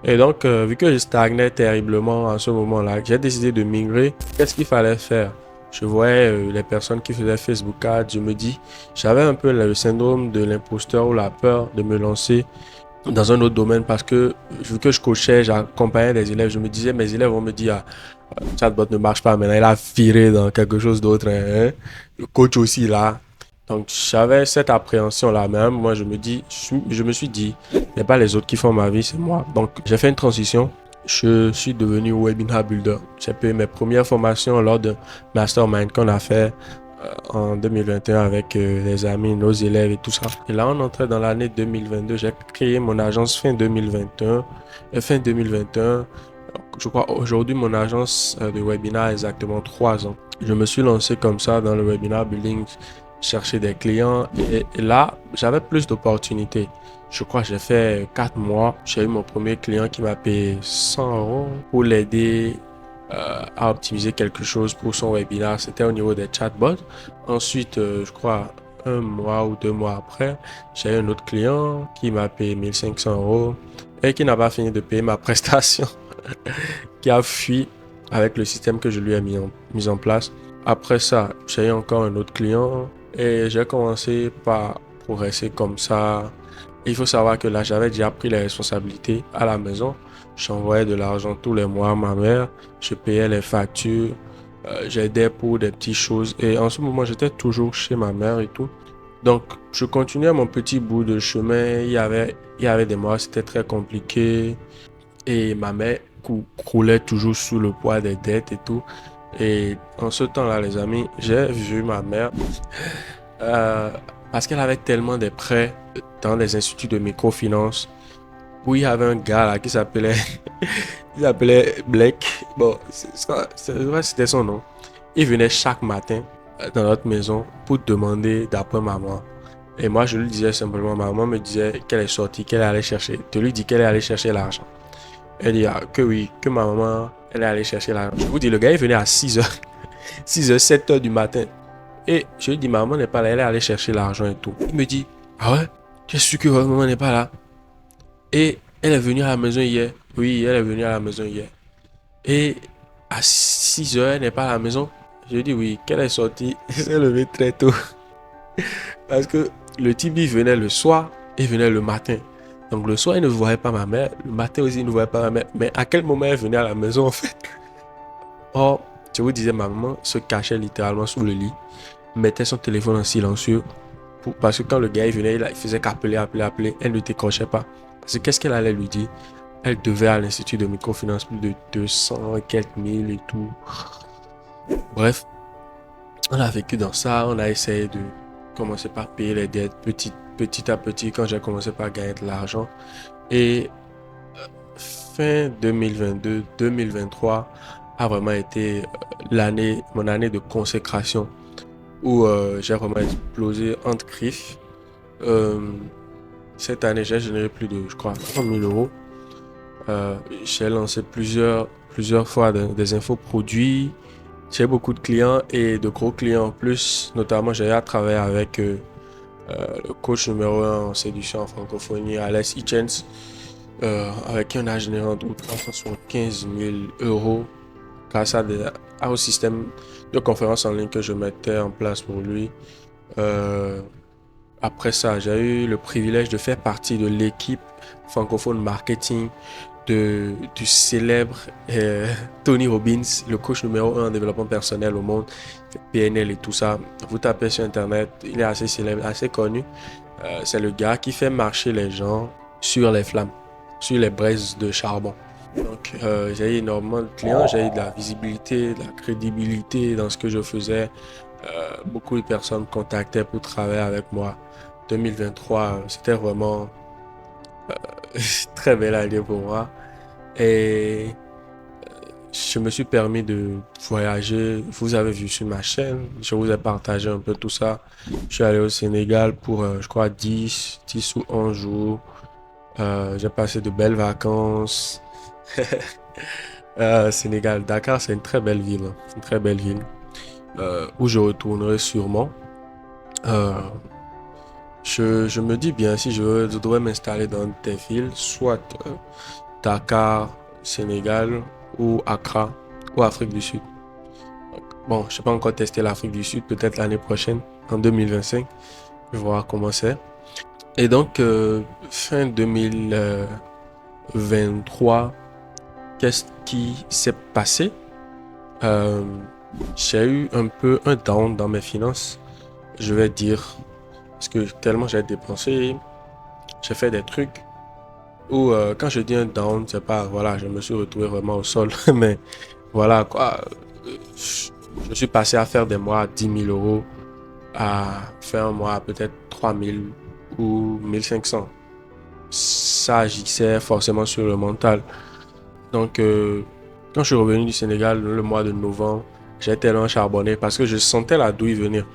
Et donc, vu que je stagnais terriblement à ce moment-là, j'ai décidé de migrer. Qu'est-ce qu'il fallait faire? Je voyais les personnes qui faisaient Facebook Ads. Je me dis, j'avais un peu le syndrome de l'imposteur ou la peur de me lancer dans un autre domaine parce que vu que je coachais, j'accompagnais des élèves, je me disais, mes élèves vont me dire, chatbot ne marche pas maintenant, il a viré dans quelque chose d'autre, hein. Le coach aussi là. Donc j'avais cette appréhension là, même moi je me suis dit, ce n'est pas les autres qui font ma vie, c'est moi. Donc j'ai fait une transition. Je suis devenu webinar builder. J'ai payé mes premières formations lors de mastermind qu'on a fait en 2021 avec les amis, nos élèves et tout ça. Et là, on entrait dans l'année 2022. J'ai créé mon agence fin 2021. Et fin 2021, je crois aujourd'hui, mon agence de webinar a exactement 3 ans. Je me suis lancé comme ça dans le webinar building, chercher des clients. Et là, j'avais plus d'opportunités. Je crois que j'ai fait 4 mois. J'ai eu mon premier client qui m'a payé 100 euros pour l'aider à optimiser quelque chose pour son webinar. C'était au niveau des chatbots. Ensuite, je crois, 1 mois ou 2 mois après, j'ai eu un autre client qui m'a payé 1500 euros et qui n'a pas fini de payer ma prestation, qui a fui avec le système que je lui ai mis en place. Après ça, j'ai eu encore un autre client et j'ai commencé par progresser comme ça. Il faut savoir que là, j'avais déjà pris les responsabilités à la maison. J'envoyais de l'argent tous les mois à ma mère. Je payais les factures. J'aidais pour des petites choses. Et en ce moment, j'étais toujours chez ma mère et tout. Donc, je continuais mon petit bout de chemin. Il y avait des mois, c'était très compliqué. Et ma mère croulait toujours sous le poids des dettes et tout. Et en ce temps-là, les amis, j'ai vu ma mère euh, parce qu'elle avait tellement de prêts dans des instituts de microfinance où il y avait un gars là qui s'appelait il s'appelait Blake. Bon, vrai, c'était son nom. Il venait chaque matin dans notre maison pour demander d'après maman. Et moi, je lui disais simplement, maman me disait qu'elle est sortie, qu'elle allait chercher. Je lui dis qu'elle est allée chercher l'argent. Elle dit que oui, que ma maman, elle est allée chercher l'argent. Je vous dis, le gars, il venait à 6 heures, 6 heures, 7 heures du matin. Et je lui dis, maman n'est pas là, elle est allée chercher l'argent et tout. Il me dit, ah ouais, tu es sûr que votre maman n'est pas là? Et elle est venue à la maison hier. Oui, elle est venue à la maison hier. Et à 6 heures, elle n'est pas à la maison. Je lui dis oui, qu'elle est sortie. Elle s'est levée très tôt. Parce que le type, il venait le soir et venait le matin. Donc le soir, il ne voyait pas ma mère. Le matin aussi, il ne voyait pas ma mère. Mais à quel moment elle venait à la maison en fait? Or, je vous disais, ma maman se cachait littéralement sous le lit, mettait son téléphone en silencieux. Parce que quand le gars il venait, il faisait qu'appeler, appeler, appeler. Elle ne décrochait pas. Parce que qu'est-ce qu'elle allait lui dire? Elle devait à l'institut de microfinance plus de 200 et quelques mille et tout. Bref, on a vécu dans ça. On a essayé de commencer par payer les dettes petit à petit quand j'ai commencé par gagner de l'argent. Et fin 2022, 2023 a vraiment été mon année de consécration où j'ai vraiment explosé entre griffes. Euh, Cette année, j'ai généré plus de, je crois, 30 000 euros. J'ai lancé plusieurs fois des infoproduits. J'ai beaucoup de clients et de gros clients en plus. Notamment, j'ai à travailler avec le coach numéro 1 en séduction en francophonie, Alex Hitchens, avec qui on a généré entre 375 000 euros grâce au système de conférence en ligne que je mettais en place pour lui. Euh, Après ça, j'ai eu le privilège de faire partie de l'équipe francophone marketing du célèbre Tony Robbins, le coach numéro 1 en développement personnel au monde, PNL et tout ça. Vous tapez sur Internet, il est assez célèbre, assez connu. C'est le gars qui fait marcher les gens sur les flammes, sur les braises de charbon. Donc, j'ai eu énormément de clients, j'ai eu de la visibilité, de la crédibilité dans ce que je faisais. Beaucoup de personnes me contactaient pour travailler avec moi. 2023, c'était vraiment très belle année pour moi. Et je me suis permis de voyager. Vous avez vu sur ma chaîne, je vous ai partagé un peu tout ça. Je suis allé au Sénégal pour, je crois, 10 ou 11 jours. J'ai passé de belles vacances. Sénégal, Dakar, c'est une très belle ville, hein. Une très belle ville où je retournerai sûrement. Euh, je me dis bien si je devrais m'installer dans des villes, soit Dakar, Sénégal ou Accra ou Afrique du Sud. Bon, je n'ai pas encore testé l'Afrique du Sud, peut-être l'année prochaine, en 2025. Je vais voir comment c'est. Et donc, fin 2023, qu'est-ce qui s'est passé? Euh, j'ai eu un peu un down dans mes finances, je vais dire, parce que tellement j'ai dépensé, j'ai fait des trucs où, quand je dis un down, c'est pas, voilà, je me suis retrouvé vraiment au sol, mais voilà quoi. Je suis passé à faire des mois à 10 000 euros, à faire un mois à peut-être 3 000 ou 1 500. Ça agissait forcément sur le mental. Donc, quand je suis revenu du Sénégal le mois de novembre, j'ai tellement charbonné parce que je sentais la douille venir.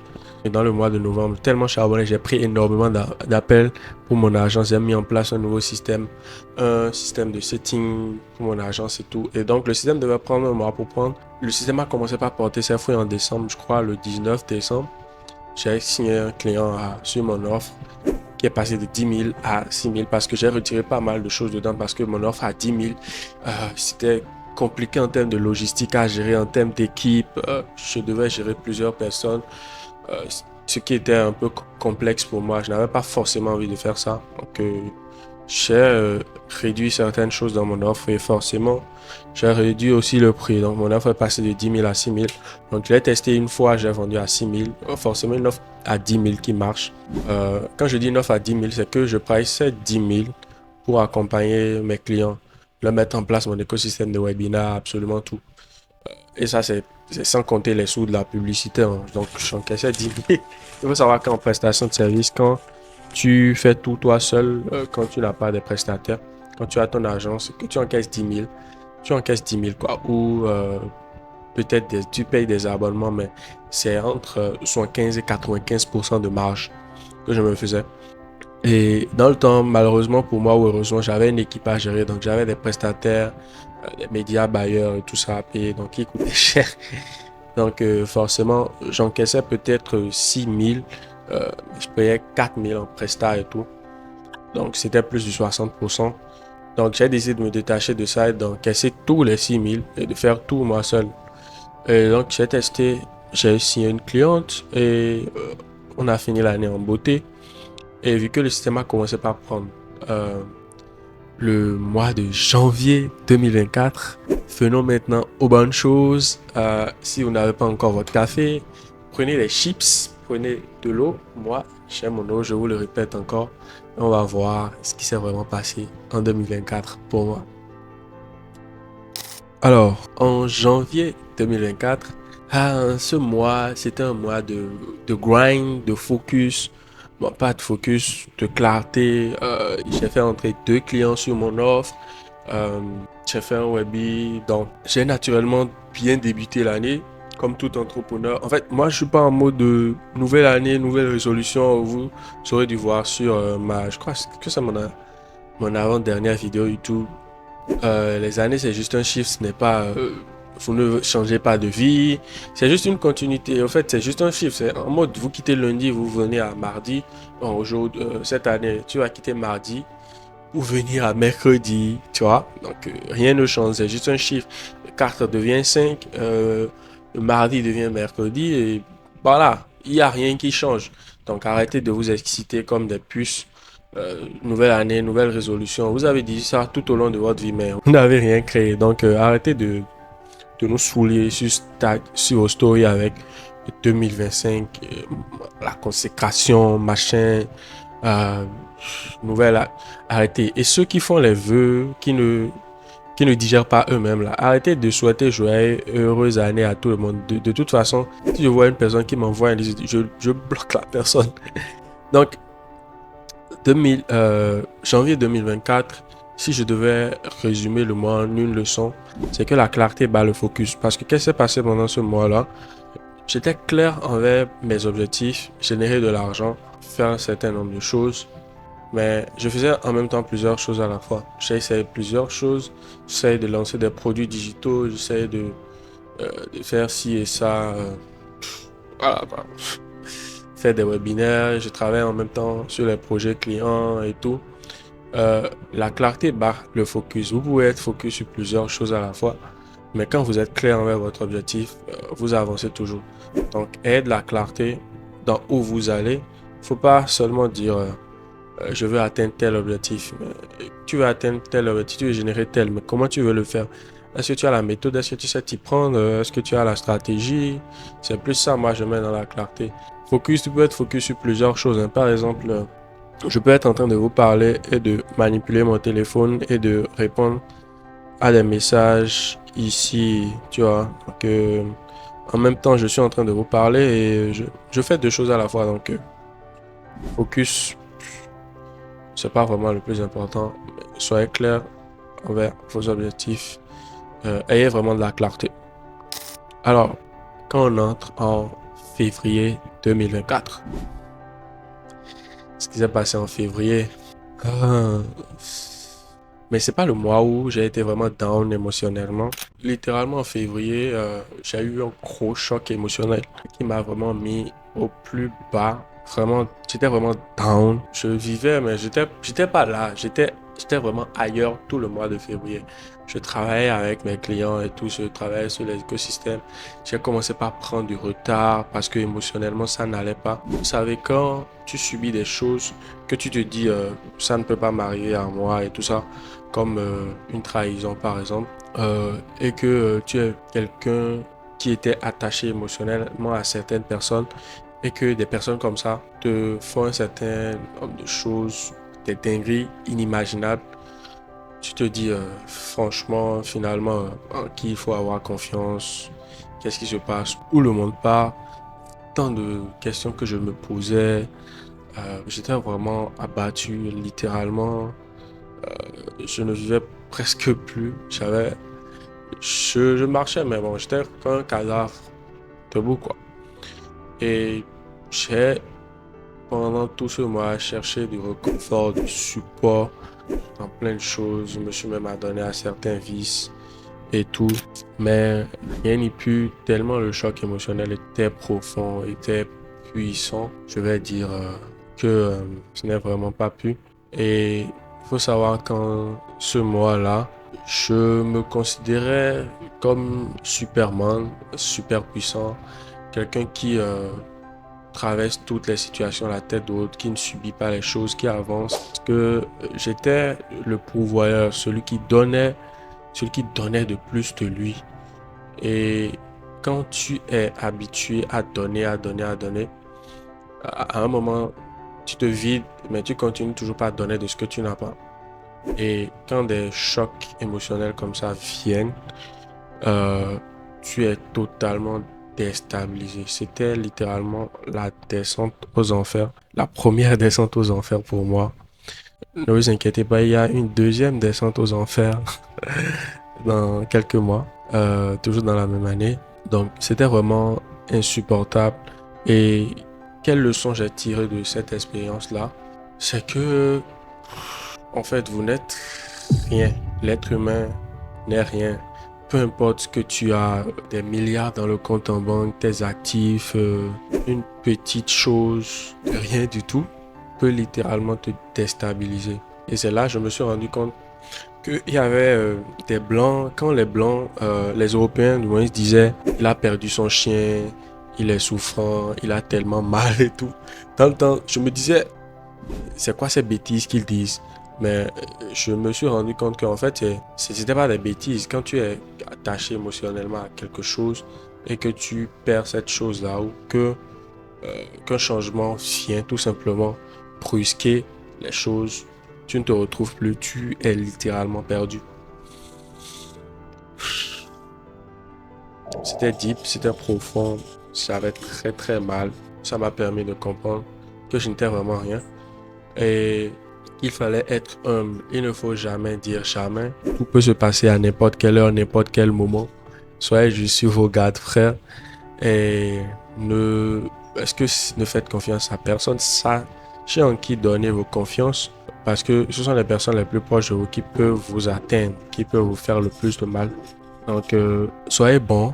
Et dans le mois de novembre, tellement charbonné, j'ai pris énormément d'appels pour mon agence. J'ai mis en place un nouveau système, un système de setting pour mon agence et tout. Et donc, le système devait prendre un mois pour prendre. Le système a commencé par porter ses fruits en décembre, je crois, le 19 décembre. J'ai signé un client sur mon offre qui est passé de 10 000 à 6 000 parce que j'ai retiré pas mal de choses dedans parce que mon offre à 10 000, c'était compliqué en termes de logistique à gérer, en termes d'équipe. Je devais gérer plusieurs personnes, euh, ce qui était un peu complexe pour moi. Je n'avais pas forcément envie de faire ça. Donc, j'ai réduit certaines choses dans mon offre et forcément, j'ai réduit aussi le prix. Donc, mon offre est passée de 10 000 à 6 000. Donc, je l'ai testé une fois, j'ai vendu à 6 000. Forcément, une offre à 10 000 qui marche. Quand je dis une offre à 10 000, c'est que je price 10 000 pour accompagner mes clients, leur mettre en place mon écosystème de webinaire, absolument tout. Et ça, c'est sans compter les sous de la publicité, hein. Donc, j'encaissais 10 000. Il faut savoir qu'en prestation de service, quand tu fais tout toi seul, quand tu n'as pas de prestataires, quand tu as ton agence, que tu encaisses 10 000, tu encaisses 10 000 quoi. Ou peut-être tu payes des abonnements, mais c'est entre 75 et 95% de marge que je me faisais. Et dans le temps, malheureusement pour moi ou heureusement, j'avais une équipe à gérer. Donc j'avais des prestataires, des médias bailleurs et tout ça à payer. Donc qui coûtait cher. Donc forcément, j'encaissais peut-être 6 000. Je payais 4 000 en prestat et tout. Donc c'était plus du 60%. Donc j'ai décidé de me détacher de ça et d'encaisser tous les 6 000 et de faire tout moi seul. Et donc j'ai testé, j'ai signé une cliente et on a fini l'année en beauté. Et vu que le système a commencé par prendre euh, le mois de janvier 2024, venons maintenant aux bonnes choses. Si vous n'avez pas encore votre café, prenez des chips, prenez de l'eau. Moi, j'aime mon eau, je vous le répète encore. On va voir ce qui s'est vraiment passé en 2024 pour moi. Alors, en janvier 2024, ce mois, c'était un mois de grind, de focus. Bon, pas de focus, de clarté. J'ai fait entrer 2 clients sur mon offre. Euh, j'ai fait un webi. Donc, j'ai naturellement bien débuté l'année, comme tout entrepreneur. En fait, moi, je suis pas en mode de nouvelle année, nouvelle résolution. Vous aurez dû voir sur je crois que c'est mon avant-dernière vidéo YouTube. Les années, c'est juste un chiffre, ce n'est pas. Vous ne changez pas de vie, c'est juste une continuité. En fait, c'est juste un chiffre. C'est en mode, vous quittez lundi, vous venez à mardi. Bon, aujourd'hui, cette année, tu vas quitter mardi pour venir à mercredi, tu vois. Donc, rien ne change, c'est juste un chiffre. 4 devient 5, le mardi devient mercredi, et voilà, il n'y a rien qui change. Donc, arrêtez de vous exciter comme des puces. Nouvelle année, nouvelle résolution. Vous avez dit ça tout au long de votre vie, mais vous n'avez rien créé. Donc, arrêtez de nous saouler sur vos stories avec 2025, la consécration, machin, euh, nouvelle. Arrêtez. Et ceux qui font les vœux, qui ne digèrent pas eux-mêmes, là, arrêtez de souhaiter joyeuse, heureuse année à tout le monde. De toute façon, si je vois une personne qui m'envoie un je bloque la personne. Donc, 2000, janvier 2024, si je devais résumer le mois en une leçon, c'est que la clarté bat le focus. Parce que qu'est-ce qui s'est passé pendant ce mois-là? J'étais clair envers mes objectifs, générer de l'argent, faire un certain nombre de choses, mais je faisais en même temps plusieurs choses à la fois. J'ai essayé plusieurs choses, j'essayais de lancer des produits digitaux, j'essayais de faire ci et ça. Voilà, quoi. faire des webinaires, je travaille en même temps sur les projets clients et tout. La clarté bat le focus. Vous pouvez être focus sur plusieurs choses à la fois, mais quand vous êtes clair envers votre objectif, vous avancez toujours. Donc, ayez de la clarté dans où vous allez. Faut pas seulement dire je veux atteindre tel objectif. Tu veux atteindre tel objectif, tu veux générer tel, mais comment tu veux le faire? Est-ce que tu as la méthode? Est-ce que tu sais t'y prendre? Est-ce que tu as la stratégie? C'est plus ça, moi, je mets dans la clarté. Focus, tu peux être focus sur plusieurs choses, hein. Par exemple, je peux être en train de vous parler et de manipuler mon téléphone et de répondre à des messages ici, tu vois. Donc, en même temps, je suis en train de vous parler et je fais deux choses à la fois. Donc, focus, c'est pas vraiment le plus important. Soyez clair envers vos objectifs. Ayez vraiment de la clarté. Alors, quand on entre en février 2024, ce qui s'est passé en février, ah, mais c'est pas le mois où j'ai été vraiment down émotionnellement. Littéralement en février, j'ai eu un gros choc émotionnel qui m'a vraiment mis au plus bas. Vraiment, j'étais vraiment down. Je vivais, mais j'étais pas là. J'étais vraiment ailleurs tout le mois de février. Je travaillais avec mes clients et tout, je travaillais sur l'écosystème. J'ai commencé par prendre du retard parce que émotionnellement, ça n'allait pas. Vous savez, quand tu subis des choses que tu te dis, ça ne peut pas m'arriver à moi et tout ça, comme une trahison par exemple, et que tu es quelqu'un qui était attaché émotionnellement à certaines personnes, et que des personnes comme ça te font un certain nombre de choses, des dingueries inimaginables, tu te dis franchement, finalement, en qui il faut avoir confiance, qu'est-ce qui se passe, où le monde part, tant de questions que je me posais, j'étais vraiment abattu, littéralement, je ne vivais presque plus, je marchais, mais bon, j'étais comme un cadavre debout, quoi. Et j'ai pendant tout ce mois cherché du réconfort, du support dans plein de choses. Je me suis même adonné à certains vices et tout. Mais rien n'y put, tellement le choc émotionnel était profond, était puissant. Je vais dire que ce n'est vraiment pas pu. Et il faut savoir qu'en ce mois-là, je me considérais comme Superman, super puissant, quelqu'un qui traverse toutes les situations à la tête haute, qui ne subit pas les choses, qui avance. Parce que j'étais le pourvoyeur, celui qui donnait de plus de lui. Et quand tu es habitué à donner, à donner, à donner, à un moment, tu te vides, mais tu continues toujours pas à donner de ce que tu n'as pas. Et quand des chocs émotionnels comme ça viennent, tu es totalement déstabilisé. C'était littéralement la descente aux enfers. La première descente aux enfers pour moi. Ne vous inquiétez pas, il y a une deuxième descente aux enfers dans quelques mois, toujours dans la même année. Donc, c'était vraiment insupportable. Et quelle leçon j'ai tiré de cette expérience-là? C'est que, en fait, vous n'êtes rien. L'être humain n'est rien. Peu importe ce que tu as, des milliards dans le compte en banque, tes actifs, une petite chose, rien du tout, peut littéralement te déstabiliser. Et c'est là que je me suis rendu compte qu'il y avait des blancs, quand les blancs, les Européens, du moins, ils se disaient, il a perdu son chien, il est souffrant, il a tellement mal et tout. Dans le temps, je me disais, c'est quoi ces bêtises qu'ils disent? Mais je me suis rendu compte qu'en fait, c'était pas des bêtises. Quand tu es attaché émotionnellement à quelque chose et que tu perds cette chose-là ou qu'un changement vient tout simplement brusquer les choses, tu ne te retrouves plus, tu es littéralement perdu. C'était deep, c'était profond, ça avait très très mal. Ça m'a permis de comprendre que je n'étais vraiment rien. Et il fallait être humble. Il ne faut jamais dire jamais. Tout peut se passer à n'importe quelle heure, n'importe quel moment. Soyez juste sur vos gardes, frères. Et ne faites confiance à personne. Sachez en qui donner vos confiances. Parce que ce sont les personnes les plus proches de vous qui peuvent vous atteindre, qui peuvent vous faire le plus de mal. Donc, soyez bons,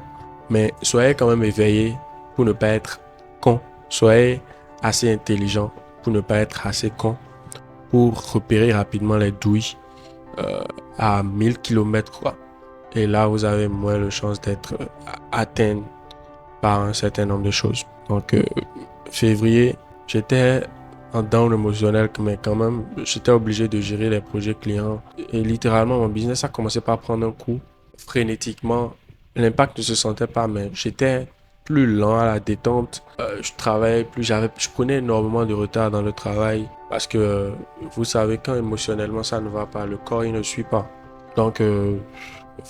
mais soyez quand même éveillés pour ne pas être con. Soyez assez intelligent pour ne pas être assez con, pour repérer rapidement les douilles à 1000 km quoi. Et là, vous avez moins de chances d'être atteint par un certain nombre de choses. Donc, février, j'étais en down émotionnel, mais quand même, j'étais obligé de gérer les projets clients. Et littéralement, mon business a commencé par prendre un coup frénétiquement. L'impact ne se sentait pas, mais j'étais plus lent à la détente. Je travaillais plus, je prenais énormément de retard dans le travail parce que vous savez, quand émotionnellement ça ne va pas, le corps il ne suit pas. Donc,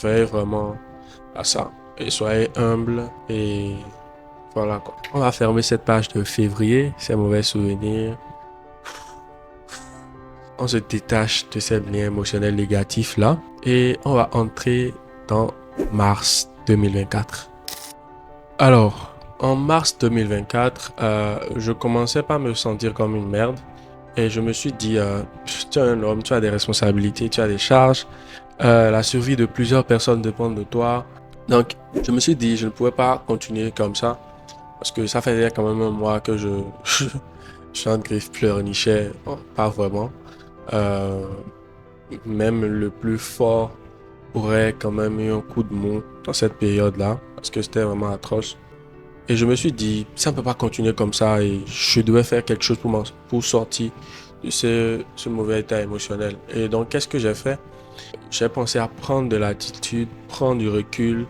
veillez vraiment à ça. Et soyez humble et voilà quoi. On va fermer cette page de février, ces mauvais souvenirs. On se détache de ces liens émotionnels négatifs là et on va entrer dans mars 2024. Alors, en mars 2024, je commençais par me sentir comme une merde et je me suis dit, tu es un homme, tu as des responsabilités, tu as des charges, la survie de plusieurs personnes dépend de toi. Donc, je me suis dit, je ne pouvais pas continuer comme ça parce que ça faisait quand même un mois que je chante griffe pleurnichais, bon, pas vraiment. Euh, Même le plus fort aurait quand même eu un coup de mou dans cette période-là parce que c'était vraiment atroce. Et je me suis dit, ça ne peut pas continuer comme ça et je devais faire quelque chose pour sortir de ce mauvais état émotionnel. Et donc, qu'est-ce que j'ai fait? J'ai pensé à prendre de l'attitude, prendre du recul,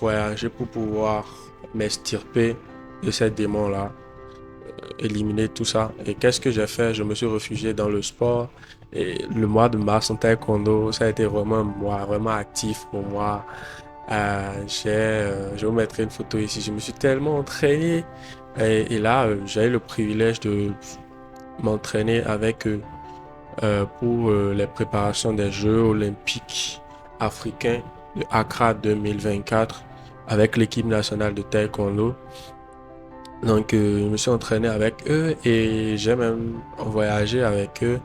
voyager pour pouvoir m'extirper de ces démons-là, éliminer tout ça. Et qu'est-ce que j'ai fait? Je me suis réfugié dans le sport. Et le mois de mars en taekwondo, ça a été vraiment un mois vraiment actif pour moi. Je vous mettrai une photo ici. Je me suis tellement entraîné. Et là, j'ai eu le privilège de m'entraîner avec eux pour les préparations des Jeux olympiques africains de Accra 2024 avec l'équipe nationale de taekwondo. Donc, je me suis entraîné avec eux et j'ai même voyagé avec eux.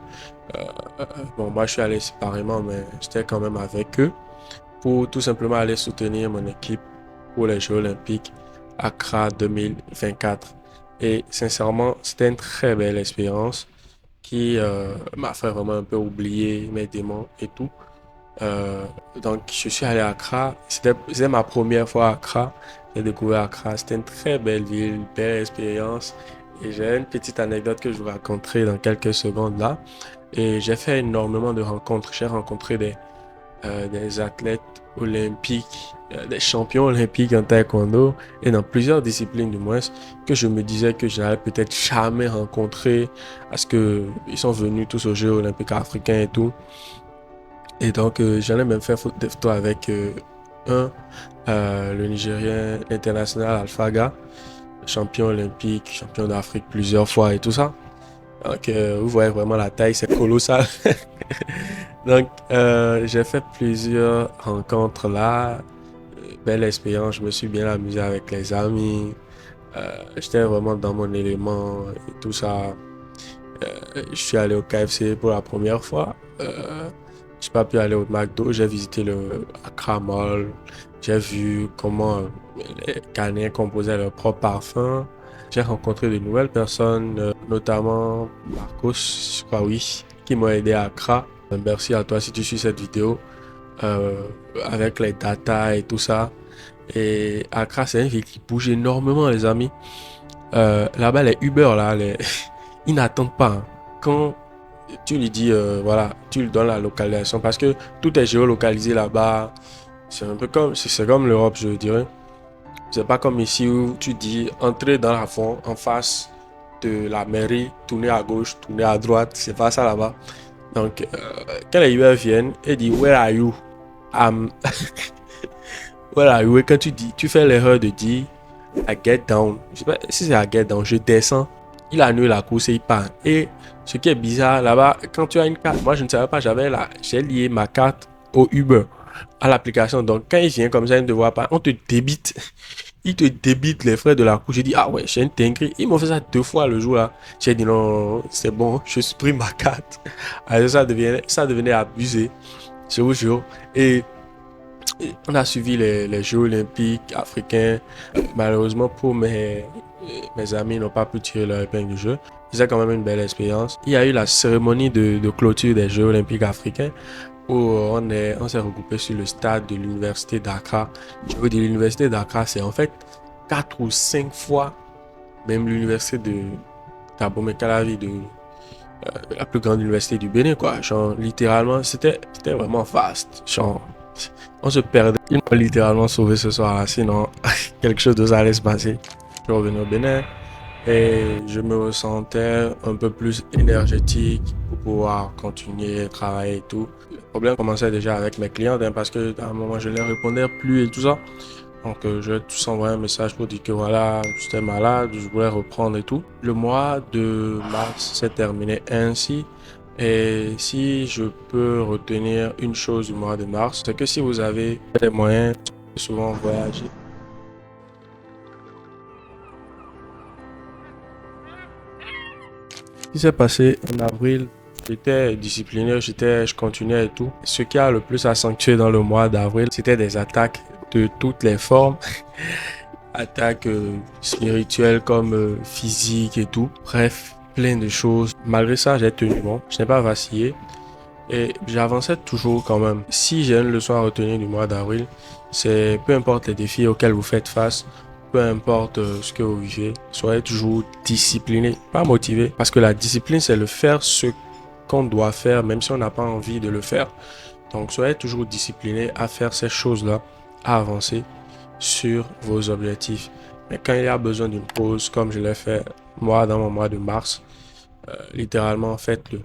Euh, bon, moi, je suis allé séparément, mais j'étais quand même avec eux pour tout simplement aller soutenir mon équipe pour les Jeux olympiques Accra 2024. Et sincèrement, c'était une très belle expérience qui m'a fait vraiment un peu oublier mes démons et tout. Euh, donc, je suis allé à Accra. C'était ma première fois à Accra. J'ai découvert Accra. C'était une très belle ville, une belle expérience. Et j'ai une petite anecdote que je vous raconterai dans quelques secondes là. Et j'ai fait énormément de rencontres. J'ai rencontré des athlètes olympiques, des champions olympiques en taekwondo et dans plusieurs disciplines du moins que je me disais que je n'allais peut-être jamais rencontrer parce que ils sont venus tous aux Jeux olympiques africains et tout. Et donc, j'en ai même fait des photos avec le Nigérien international Alphaga, champion olympique, champion d'Afrique plusieurs fois et tout ça. Donc, vous voyez vraiment la taille, c'est colossal. Donc, j'ai fait plusieurs rencontres là. Belle expérience, je me suis bien amusé avec les amis. J'étais vraiment dans mon élément et tout ça. Je suis allé au KFC pour la première fois. J'ai pas pu aller au McDo. J'ai visité le Accra Mall. J'ai vu comment les Ghanéens composaient leur propre parfum. J'ai rencontré de nouvelles personnes, notamment Marcos, je crois oui, qui m'ont aidé à Accra. Merci à toi si tu suis cette vidéo euh, avec les data et tout ça. Et Accra, c'est une ville qui bouge énormément, les amis. Là-bas, les Uber, là, ils n'attendent pas, hein. Quand tu lui dis, voilà, tu lui donnes la localisation parce que tout est géolocalisé là-bas. C'est un peu comme, c'est comme l'Europe, je dirais. C'est pas comme ici où tu dis entrer dans la fond en face de la mairie, tourner à gauche, tourner à droite. C'est pas ça là-bas. Donc, quand les Uber viennent et disent Where are you? Um, Where are you? Et quand tu dis, tu fais l'erreur de dire I get down. Je sais pas si c'est I get down, je descends. Il annule la course et il part. Et ce qui est bizarre là-bas, quand tu as une carte, moi je ne savais pas, j'ai lié ma carte au Uber, à l'application. Donc quand il vient comme ça, il ne te voit pas, on te débite. Il te débite les frais de la course. J'ai dit, ah ouais, j'ai une dinguerie. Ils m'ont fait ça 2 fois le jour là. J'ai dit, non, c'est bon, je supprime ma carte. Alors ça devenait abusé, je vous jure. Et On a suivi les Jeux olympiques africains. Malheureusement pour mes amis, n'ont pas pu tirer leur épingle du jeu. C'était quand même une belle expérience. Il y a eu la cérémonie de clôture des Jeux olympiques africains où on s'est regroupé sur le stade de l'université d'Accra. Je veux dire, l'université d'Accra, c'est en fait 4 ou 5 fois même l'université de Thabo Mbeki, de la plus grande université du Bénin, quoi. Genre, littéralement, c'était vraiment vaste. Genre, on se perdait. Ils m'ont littéralement sauvé ce soir, sinon quelque chose de ça allait se passer. Je revenais au Bénin et je me ressentais un peu plus énergétique pour pouvoir continuer à travailler et tout. Le problème commençait déjà avec mes clients, hein, parce que à un moment je ne leur répondais plus et tout ça. Donc je vais tous envoyer un message pour dire que voilà, j'étais malade, je voulais reprendre et tout. Le mois de mars s'est terminé ainsi. Et si je peux retenir une chose du mois de mars, c'est que si vous avez des moyens, souvent voyager. Ce qui s'est passé en avril, j'étais discipliné, je continuais et tout. Ce qui a le plus accentué dans le mois d'avril, c'était des attaques de toutes les formes. Attaques spirituelles comme physiques et tout. Bref, plein de choses. Malgré ça, j'ai tenu bon. Je n'ai pas vacillé. Et j'avançais toujours quand même. Si j'ai une leçon à retenir du mois d'avril, c'est peu importe les défis auxquels vous faites face, peu importe ce que vous vivez, soyez toujours discipliné, pas motivé. Parce que la discipline, c'est le faire ce qu'on doit faire, même si on n'a pas envie de le faire. Donc, soyez toujours discipliné à faire ces choses-là, à avancer sur vos objectifs. Mais quand il y a besoin d'une pause, comme je l'ai fait moi dans mon mois de mars, littéralement faites-le.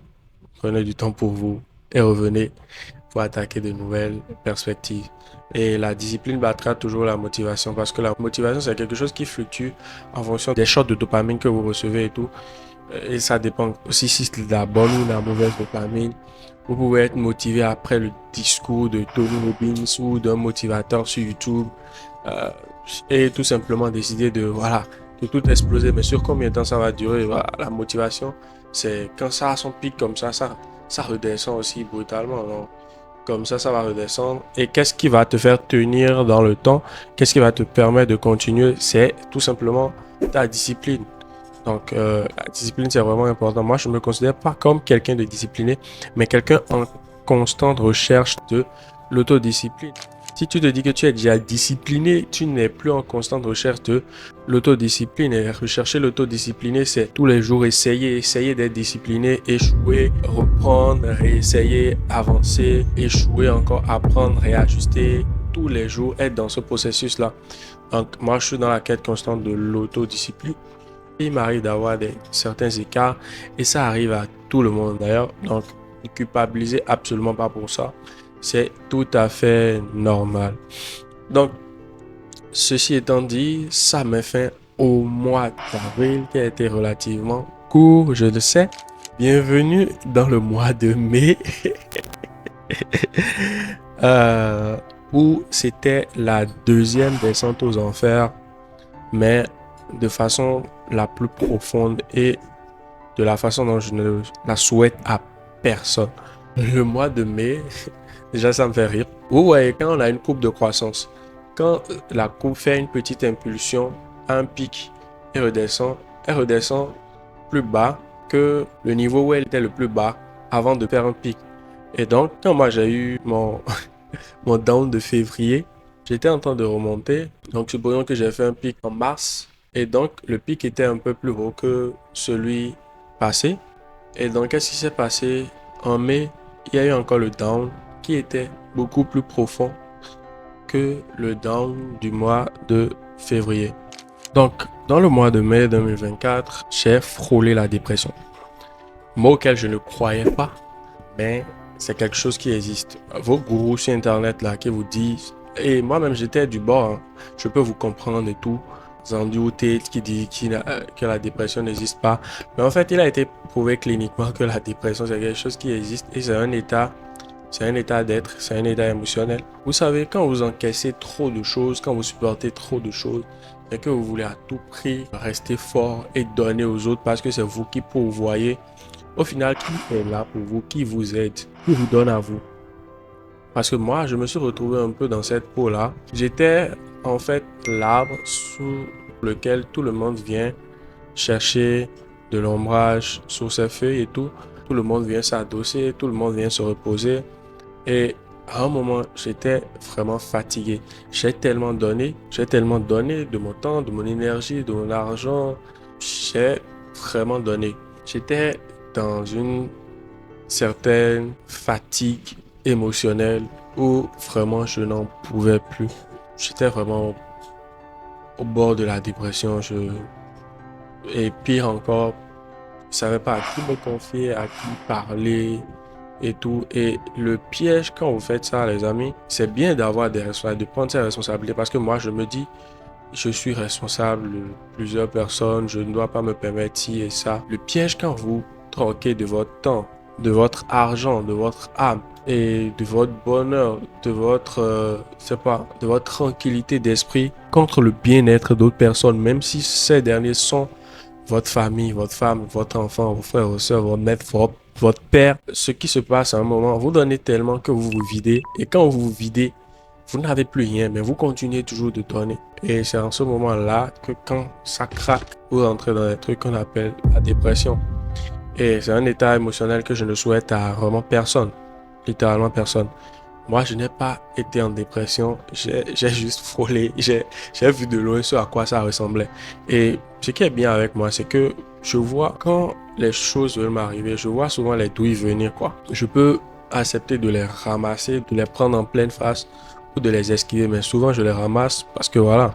Prenez du temps pour vous et revenez pour attaquer de nouvelles perspectives. Et la discipline battra toujours la motivation, parce que la motivation, c'est quelque chose qui fluctue en fonction des shots de dopamine que vous recevez et tout. Et ça dépend aussi si c'est de la bonne ou de la mauvaise dopamine. Vous pouvez être motivé après le discours de Tony Robbins ou d'un motivateur sur YouTube, euh, et tout simplement décider de tout exploser. Mais sur combien de temps ça va durer? Voilà, la motivation, c'est quand ça a son pic comme ça redescend aussi brutalement. Donc, comme ça va redescendre. Et qu'est-ce qui va te faire tenir dans le temps? Qu'est-ce qui va te permettre de continuer? C'est tout simplement ta discipline. Donc, la discipline, c'est vraiment important. Moi, je ne me considère pas comme quelqu'un de discipliné, mais quelqu'un en constante recherche de l'autodiscipline. Si tu te dis que tu es déjà discipliné, tu n'es plus en constante recherche de l'autodiscipline. Et rechercher l'autodiscipliné, c'est tous les jours essayer d'être discipliné, échouer, reprendre, réessayer, avancer, échouer encore, apprendre, réajuster. Tous les jours, être dans ce processus-là. Donc, moi, je suis dans la quête constante de l'autodiscipline. Il m'arrive d'avoir certains écarts et ça arrive à tout le monde d'ailleurs. Donc, ne culpabilisez absolument pas pour ça. C'est tout à fait normal. Donc, ceci étant dit, ça met fin au mois d'avril qui a été relativement court, je le sais. Bienvenue dans le mois de mai où c'était la deuxième descente aux enfers, mais de façon la plus profonde et de la façon dont je ne la souhaite à personne. Le mois de mai, déjà ça me fait rire. Vous voyez, quand on a une courbe de croissance, quand la courbe fait une petite impulsion, un pic et elle redescend plus bas que le niveau où elle était le plus bas avant de faire un pic. Et donc, quand moi j'ai eu mon down de février, j'étais en train de remonter. Donc, supposons que j'ai fait un pic en mars. Et donc, le pic était un peu plus haut que celui passé. Et donc, qu'est-ce qui s'est passé? En mai, il y a eu encore le down qui était beaucoup plus profond que le down du mois de février. Donc, dans le mois de mai 2024, j'ai frôlé la dépression. Mot auquel je ne croyais pas, mais c'est quelque chose qui existe. Vos gourous sur Internet là qui vous disent, et moi-même j'étais du bord, hein, je peux vous comprendre et tout. Zandu Tate qui dit que la dépression n'existe pas. Mais en fait, il a été prouvé cliniquement que la dépression, c'est quelque chose qui existe et c'est un état d'être, c'est un état émotionnel. Vous savez, quand vous encaissez trop de choses, quand vous supportez trop de choses, et que vous voulez à tout prix rester fort et donner aux autres parce que c'est vous qui pourvoyez, au final, qui est là pour vous, qui vous aide, qui vous donne à vous? Parce que moi, je me suis retrouvé un peu dans cette peau-là. J'étais en fait l'arbre sous lequel tout le monde vient chercher de l'ombrage sur ses feuilles et tout. Tout le monde vient s'adosser, tout le monde vient se reposer. Et à un moment, j'étais vraiment fatigué. J'ai tellement donné de mon temps, de mon énergie, de mon argent. J'ai vraiment donné. J'étais dans une certaine fatigue émotionnelle où vraiment je n'en pouvais plus. J'étais vraiment au bord de la dépression. Et pire encore, je savais pas à qui me confier, à qui parler et tout. Et le piège quand vous faites ça, les amis, c'est bien d'avoir des responsabilités, de prendre ses responsabilités parce que moi, je me dis, je suis responsable de plusieurs personnes, je ne dois pas me permettre ci et ça. Le piège quand vous troquez de votre temps, de votre argent, de votre âme et de votre bonheur, de votre, je sais pas, de votre tranquillité d'esprit contre le bien-être d'autres personnes, même si ces derniers sont votre famille, votre femme, votre enfant, vos frères, vos soeurs, votre maître, votre père. Ce qui se passe à un moment, vous donnez tellement que vous vous videz. Et quand vous vous videz, vous n'avez plus rien, mais vous continuez toujours de donner. Et c'est en ce moment-là que quand ça craque, vous entrez dans des trucs qu'on appelle la dépression. Et c'est un état émotionnel que je ne souhaite à vraiment personne. Littéralement personne. Moi, je n'ai pas été en dépression. J'ai juste frôlé. J'ai vu de loin ce à quoi ça ressemblait. Et ce qui est bien avec moi, c'est que je vois quand les choses veulent m'arriver, je vois souvent les douilles venir, quoi. Je peux accepter de les ramasser, de les prendre en pleine face ou de les esquiver, mais souvent je les ramasse parce que voilà,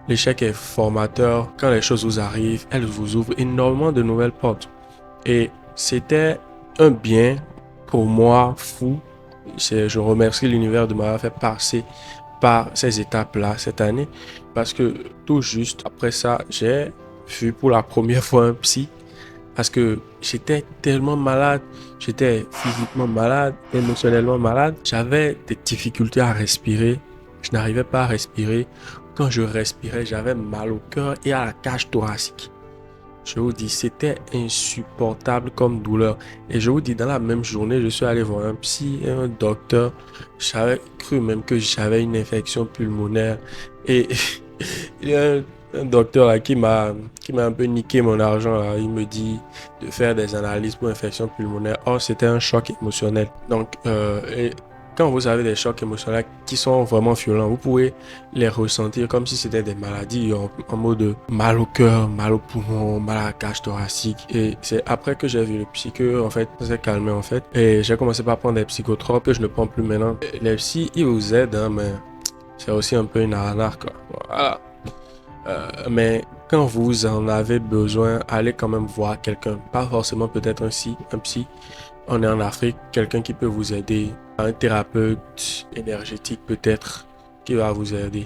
l'échec est formateur. Quand les choses vous arrivent, elles vous ouvrent énormément de nouvelles portes. Et c'était un bien pour moi fou. Je remercie l'univers de m'avoir fait passer par ces étapes-là cette année parce que tout juste après ça, j'ai vu pour la première fois un psy parce que j'étais tellement malade, j'étais physiquement malade, émotionnellement malade, j'avais des difficultés à respirer, je n'arrivais pas à respirer. Quand je respirais, j'avais mal au cœur et à la cage thoracique. Je vous dis, c'était insupportable comme douleur. Et je vous dis, dans la même journée, je suis allé voir un psy et un docteur. J'avais cru même que j'avais une infection pulmonaire. Et il y a un docteur là qui m'a un peu niqué mon argent là. Il me dit de faire des analyses pour infection pulmonaire. Or, c'était un choc émotionnel. Donc, et quand vous avez des chocs émotionnels qui sont vraiment violents, vous pouvez les ressentir comme si c'était des maladies en mode mal au cœur, mal au poumon, mal à la cage thoracique. Et c'est après que j'ai vu le psy que, en fait, ça s'est calmé, en fait. Et j'ai commencé par prendre des psychotropes que je ne prends plus maintenant. Les psys, ils vous aident, hein, mais c'est aussi un peu une arnaque, quoi. Voilà. Mais quand vous en avez besoin, allez quand même voir quelqu'un. Pas forcément peut-être un psy. On est en Afrique, quelqu'un qui peut vous aider. Un thérapeute énergétique peut-être qui va vous aider.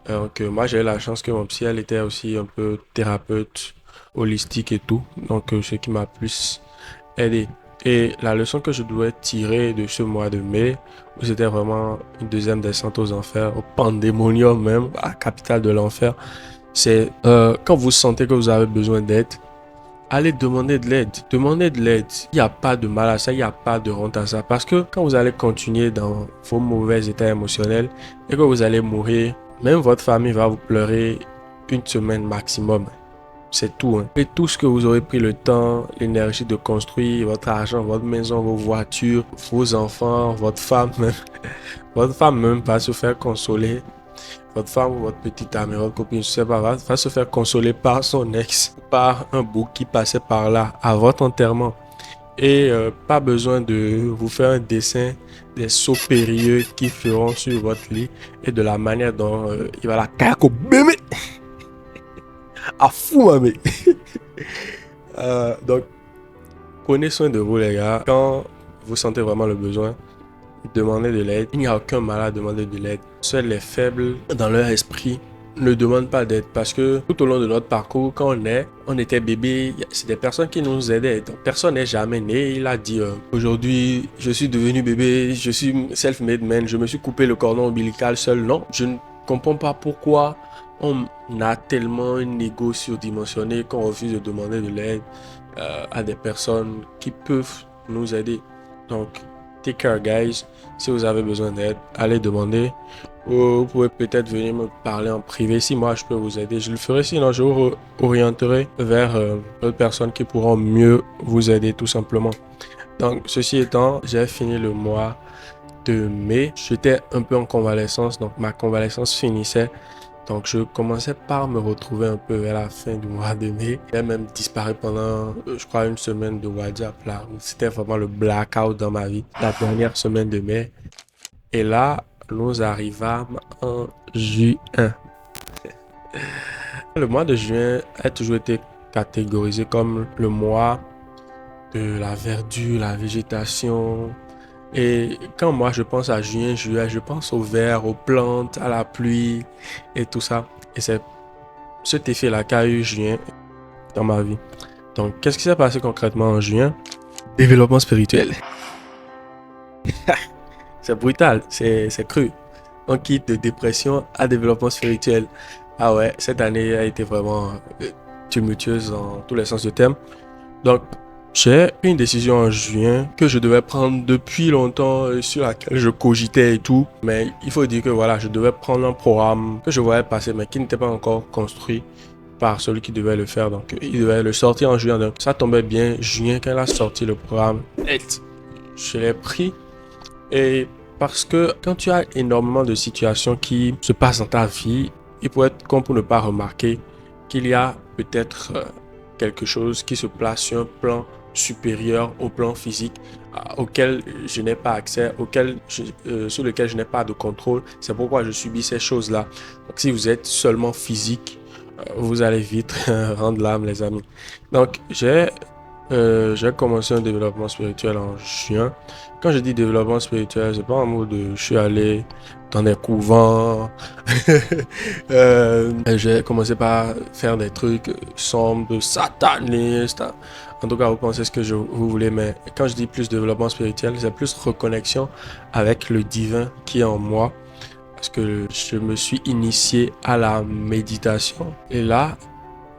Donc moi j'ai eu la chance que mon psy elle était aussi un peu thérapeute holistique et tout. Donc ce qui m'a plus aidé. Et la leçon que je dois tirer de ce mois de mai, où c'était vraiment une deuxième descente aux enfers, au pandémonium même, à la capitale de l'enfer, c'est quand vous sentez que vous avez besoin d'aide, allez demander de l'aide. Demandez de l'aide. Il n'y a pas de mal à ça, il n'y a pas de honte à ça. Parce que quand vous allez continuer dans vos mauvais états émotionnels et que vous allez mourir, même votre famille va vous pleurer une semaine maximum. C'est tout, hein. Et tout ce que vous aurez pris le temps, l'énergie de construire, votre argent, votre maison, vos voitures, vos enfants, votre femme même. Votre femme même va se faire consoler. Votre femme ou votre petite amie, votre copine, je sais pas, va se faire consoler par son ex, par un bouc qui passait par là à votre enterrement. Et pas besoin de vous faire un dessin des sauts périlleux qui feront sur votre lit et de la manière dont il va la caco bébé à fou, mais. Donc, prenez soin de vous, les gars. Quand vous sentez vraiment le besoin, demandez de l'aide. Il n'y a aucun mal à demander de l'aide. Seuls les faibles dans leur esprit ne demandent pas d'aide parce que tout au long de notre parcours, quand on était bébé, c'est des personnes qui nous aidaient. Donc, personne n'est jamais né. Il a dit aujourd'hui, je suis devenu bébé, je suis self-made man, je me suis coupé le cordon ombilical seul. Non, je ne comprends pas pourquoi on a tellement un ego surdimensionné qu'on refuse de demander de l'aide à des personnes qui peuvent nous aider. Donc, Take care, guys. Si vous avez besoin d'aide, allez demander. Ou vous pouvez peut-être venir me parler en privé. Si moi je peux vous aider, je le ferai. Sinon, je vous orienterai vers d'autres personnes qui pourront mieux vous aider tout simplement. Donc, ceci étant, j'ai fini le mois de mai. J'étais un peu en convalescence, donc ma convalescence finissait. Donc, je commençais par me retrouver un peu vers la fin du mois de mai. J'ai même disparu pendant, je crois, une semaine de WhatsApp là. C'était vraiment le blackout dans ma vie. La dernière semaine de mai. Et là, nous arrivâmes en juin. Le mois de juin a toujours été catégorisé comme le mois de la verdure, la végétation. Et quand moi je pense à juin, juillet, je pense au vert, aux plantes, à la pluie et tout ça. Et c'est cet effet-là qu'a eu juin dans ma vie. Donc, qu'est-ce qui s'est passé concrètement en juin? Développement spirituel. C'est brutal, c'est cru. On quitte de dépression à développement spirituel. Ah ouais, cette année a été vraiment tumultueuse dans tous les sens du terme. Donc, j'ai pris une décision en juin que je devais prendre depuis longtemps, sur laquelle je cogitais et tout. Mais il faut dire que voilà, je devais prendre un programme que je voyais passer, mais qui n'était pas encore construit par celui qui devait le faire. Donc, il devait le sortir en juin. Donc, ça tombait bien. Juin, quand il a sorti le programme, je l'ai pris. Et parce que quand tu as énormément de situations qui se passent dans ta vie, il pourrait être con pour ne pas remarquer qu'il y a peut-être quelque chose qui se place sur un plan supérieur au plan physique auquel je n'ai pas accès, sur lequel je n'ai pas de contrôle. C'est pourquoi je subis ces choses-là. Donc si vous êtes seulement physique, vous allez vite rendre l'âme, les amis. Donc j'ai commencé un développement spirituel en juin. Quand je dis développement spirituel, c'est pas en mode de je suis allé dans des couvents. J'ai commencé par faire des trucs sombres, satanistes. En tout cas, vous pensez ce que vous voulez, mais quand je dis plus développement spirituel, c'est plus reconnexion avec le divin qui est en moi. Parce que je me suis initié à la méditation. Et là,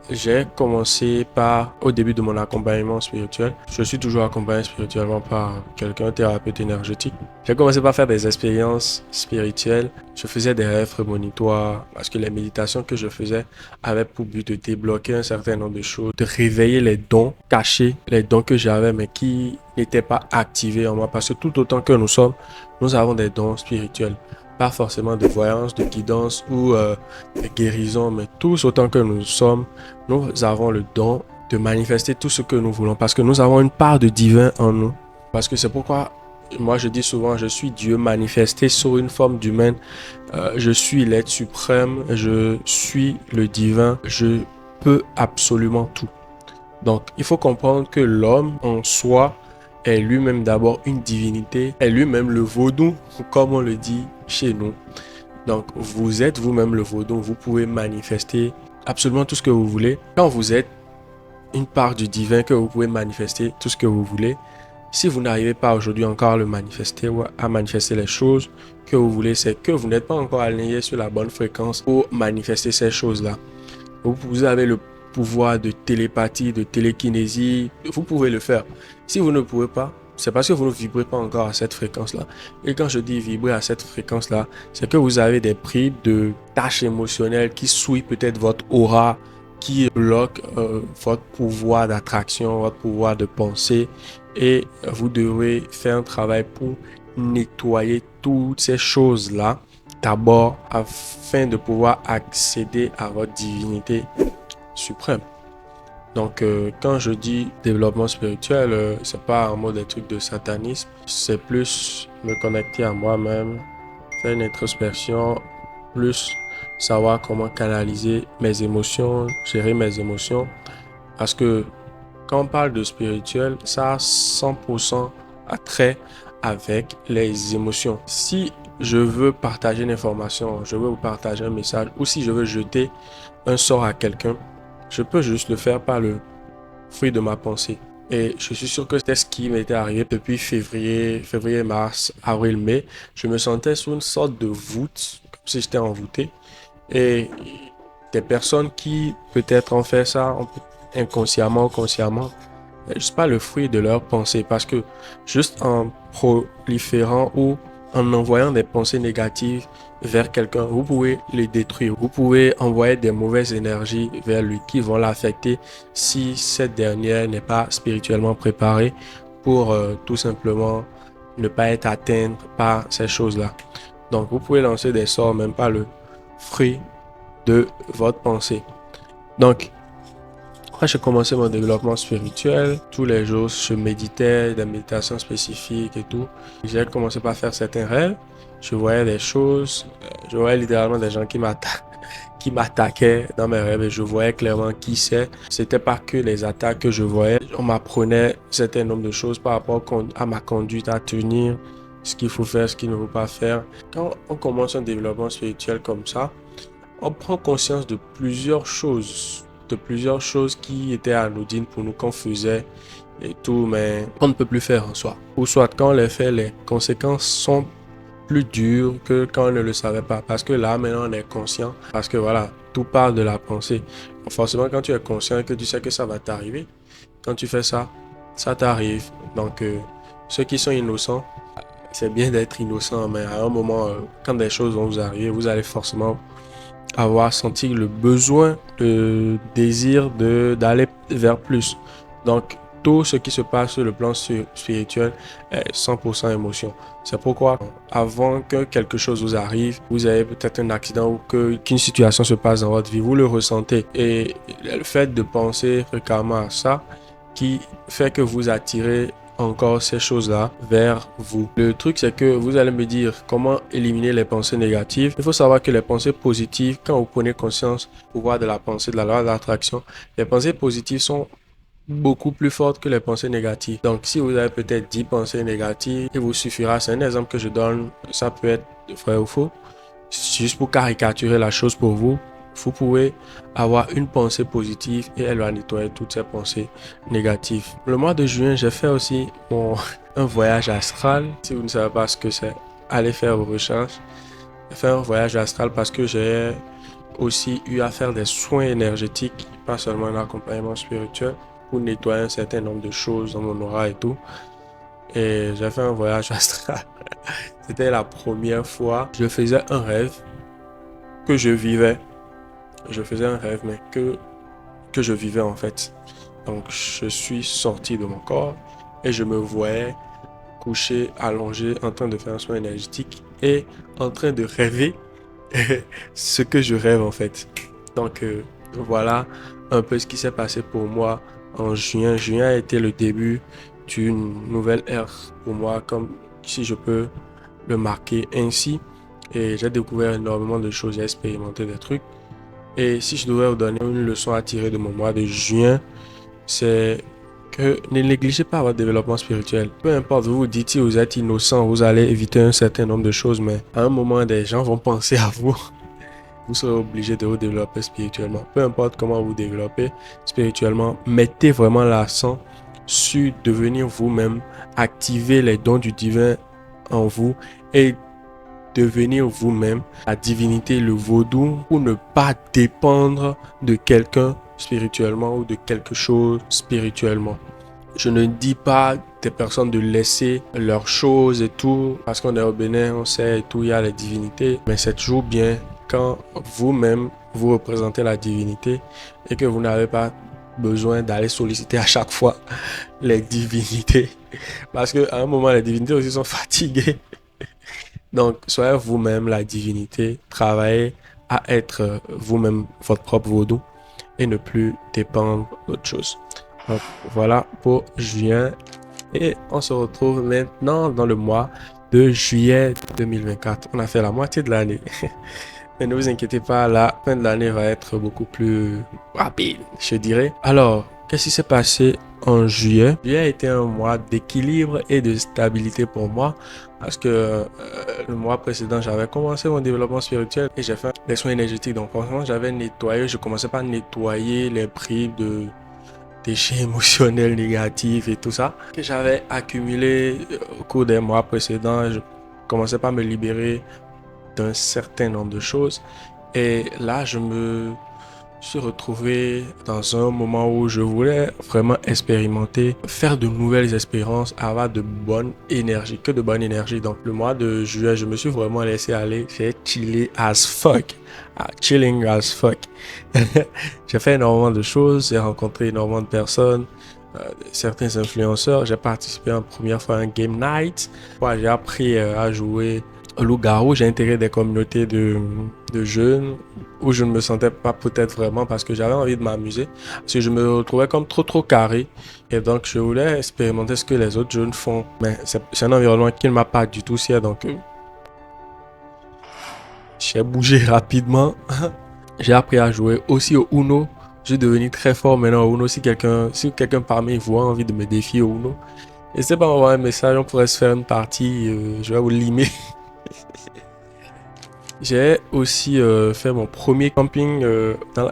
j'ai commencé par, au début de mon accompagnement spirituel, je suis toujours accompagné spirituellement par quelqu'un, un thérapeute énergétique. J'ai commencé par faire des expériences spirituelles. Je faisais des rêves prémonitoires parce que les méditations que je faisais avaient pour but de débloquer un certain nombre de choses, de réveiller les dons cachés, les dons que j'avais mais qui n'étaient pas activés en moi. Parce que tout autant que nous sommes, nous avons des dons spirituels. Pas forcément de voyance, de guidance ou de guérison, mais tous autant que nous sommes, nous avons le don de manifester tout ce que nous voulons parce que nous avons une part de divin en nous. Parce que c'est pourquoi moi je dis souvent, je suis Dieu manifesté sous une forme d'humaine. Je suis l'être suprême, je suis le divin, je peux absolument tout. Donc il faut comprendre que l'homme en soi est lui-même d'abord une divinité, est lui-même le vaudou, comme on le dit chez nous. Donc, vous êtes vous-même le vaudou, vous pouvez manifester absolument tout ce que vous voulez. Quand vous êtes une part du divin, que vous pouvez manifester tout ce que vous voulez. Si vous n'arrivez pas aujourd'hui encore à le manifester ou à manifester les choses que vous voulez, c'est que vous n'êtes pas encore aligné sur la bonne fréquence pour manifester ces choses-là. Vous avez le pouvoir de télépathie, de télékinésie, vous pouvez le faire. Si vous ne pouvez pas, c'est parce que vous ne vibrez pas encore à cette fréquence-là. Et quand je dis vibrer à cette fréquence-là, c'est que vous avez des bribes de tâches émotionnelles qui souillent peut-être votre aura, qui bloquent votre pouvoir d'attraction, votre pouvoir de pensée. Et vous devez faire un travail pour nettoyer toutes ces choses-là d'abord afin de pouvoir accéder à votre divinité suprême. Donc quand je dis développement spirituel, c'est pas en mode des trucs de satanisme, c'est plus me connecter à moi-même, faire une introspection, plus savoir comment canaliser mes émotions, gérer mes émotions. Parce que quand on parle de spirituel, ça a 100% attrait avec les émotions. Si je veux partager une information, je veux vous partager un message, ou si je veux jeter un sort à quelqu'un, je peux juste le faire par le fruit de ma pensée. Et je suis sûr que c'était ce qui m'était arrivé depuis février, mars, avril, mai. Je me sentais sous une sorte de voûte, comme si j'étais envoûté. Et des personnes qui peut-être ont fait ça inconsciemment ou consciemment juste pas le fruit de leurs pensées. Parce que juste en proliférant ou en envoyant des pensées négatives vers quelqu'un, vous pouvez les détruire. Vous pouvez envoyer des mauvaises énergies vers lui qui vont l'affecter si cette dernière n'est pas spirituellement préparée pour tout simplement ne pas être atteinte par ces choses-là. Donc, vous pouvez lancer des sorts, même pas le fruit de votre pensée. Donc, quand j'ai commencé mon développement spirituel, tous les jours, je méditais, des méditations spécifiques et tout. J'ai commencé par faire certains rêves. Je voyais des choses, je voyais littéralement des gens qui m'attaquaient dans mes rêves et je voyais clairement qui c'est. C'était pas que les attaques que je voyais. On m'apprenait un certain nombre de choses par rapport à ma conduite à tenir, ce qu'il faut faire, ce qu'il ne faut pas faire. Quand on commence un développement spirituel comme ça, on prend conscience de plusieurs choses qui étaient anodines pour nous qu'on faisait et tout, mais on ne peut plus faire en soi. Ou soit quand on les fait, les conséquences sont plus dures que quand on ne le savait pas. Parce que là, maintenant, on est conscient. Parce que voilà, tout part de la pensée. Forcément, quand tu es conscient et que tu sais que ça va t'arriver, quand tu fais ça, ça t'arrive. Donc, ceux qui sont innocents, c'est bien d'être innocent, mais à un moment, quand des choses vont vous arriver, vous allez forcément avoir senti le besoin, le désir d'aller vers plus. Donc, tout ce qui se passe sur le plan spirituel est 100% émotion. C'est pourquoi, avant que quelque chose vous arrive, vous avez peut-être un accident ou qu'une situation se passe dans votre vie, vous le ressentez. Et le fait de penser fréquemment à ça, qui fait que vous attirez encore ces choses-là vers vous. Le truc, c'est que vous allez me dire comment éliminer les pensées négatives. Il faut savoir que les pensées positives, quand vous prenez conscience du pouvoir de la pensée, de la loi de l'attraction, les pensées positives sont beaucoup plus fortes que les pensées négatives. Donc, si vous avez peut-être 10 pensées négatives, il vous suffira, c'est un exemple que je donne, ça peut être vrai ou faux, juste pour caricaturer la chose pour vous. Vous pouvez avoir une pensée positive et elle va nettoyer toutes ces pensées négatives. Le mois de juin, j'ai fait aussi un voyage astral. Si vous ne savez pas ce que c'est, allez faire vos recherches. J'ai fait un voyage astral parce que j'ai aussi eu à faire des soins énergétiques, pas seulement un accompagnement spirituel, pour nettoyer un certain nombre de choses dans mon aura et tout. Et j'ai fait un voyage astral. C'était la première fois. Je faisais un rêve que je vivais. Je faisais un rêve, mais que je vivais en fait. Donc, je suis sorti de mon corps et je me voyais couché, allongé, en train de faire un soin énergétique et en train de rêver ce que je rêve en fait. Donc, voilà un peu ce qui s'est passé pour moi en juin. Juin a été le début d'une nouvelle ère pour moi, comme si je peux le marquer ainsi. Et j'ai découvert énormément de choses, j'ai expérimenté des trucs. Et si je devais vous donner une leçon à tirer de mon mois de juin, c'est que ne négligez pas votre développement spirituel. Peu importe, vous vous dites si vous êtes innocent, vous allez éviter un certain nombre de choses, mais à un moment, des gens vont penser à vous. Vous serez obligé de vous développer spirituellement. Peu importe comment vous développez spirituellement, mettez vraiment l'accent sur devenir vous-même, activer les dons du divin en vous et devenir vous-même, la divinité, le vaudou, pour ne pas dépendre de quelqu'un spirituellement ou de quelque chose spirituellement. Je ne dis pas des personnes de laisser leurs choses et tout, parce qu'on est au Bénin, on sait et tout, il y a les divinités, mais c'est toujours bien quand vous-même vous représentez la divinité et que vous n'avez pas besoin d'aller solliciter à chaque fois les divinités, parce qu'à un moment, les divinités aussi sont fatiguées. Donc, soyez vous-même la divinité, travaillez à être vous-même votre propre vaudou et ne plus dépendre d'autre chose. Donc, voilà pour juin et on se retrouve maintenant dans le mois de juillet 2024. On a fait la moitié de l'année. Mais ne vous inquiétez pas, la fin de l'année va être beaucoup plus rapide, je dirais. Alors, qu'est-ce qui s'est passé en juillet? Juillet a été un mois d'équilibre et de stabilité pour moi parce que le mois précédent, j'avais commencé mon développement spirituel et j'ai fait des soins énergétiques. Donc, franchement, j'avais nettoyé, je commençais par nettoyer les bribes de déchets émotionnels négatifs et tout ça que j'avais accumulé au cours des mois précédents. Je commençais par me libérer d'un certain nombre de choses et là je me Je suis retrouvé dans un moment où je voulais vraiment expérimenter, faire de nouvelles expériences, avoir de bonne énergie, que de bonne énergie. Donc le mois de juillet, je me suis vraiment laissé aller. J'ai chillé as fuck. Chilling as fuck. J'ai fait énormément de choses, j'ai rencontré énormément de personnes, certains influenceurs. J'ai participé en première fois à un game night. J'ai appris à jouer au loup-garou. J'ai intégré des communautés de jeunes où je ne me sentais pas peut-être vraiment parce que j'avais envie de m'amuser. Parce que je me retrouvais comme trop carré. Et donc, je voulais expérimenter ce que les autres jeunes font. Mais c'est un environnement qui ne m'a pas du tout sied. Donc, j'ai bougé rapidement. J'ai appris à jouer aussi au Uno. Je suis devenu très fort maintenant au Uno. Si quelqu'un parmi vous a envie de me défier au Uno, n'hésitez pas à m'envoyer un message. On pourrait se faire une partie. Je vais vous limer. J'ai aussi fait mon premier camping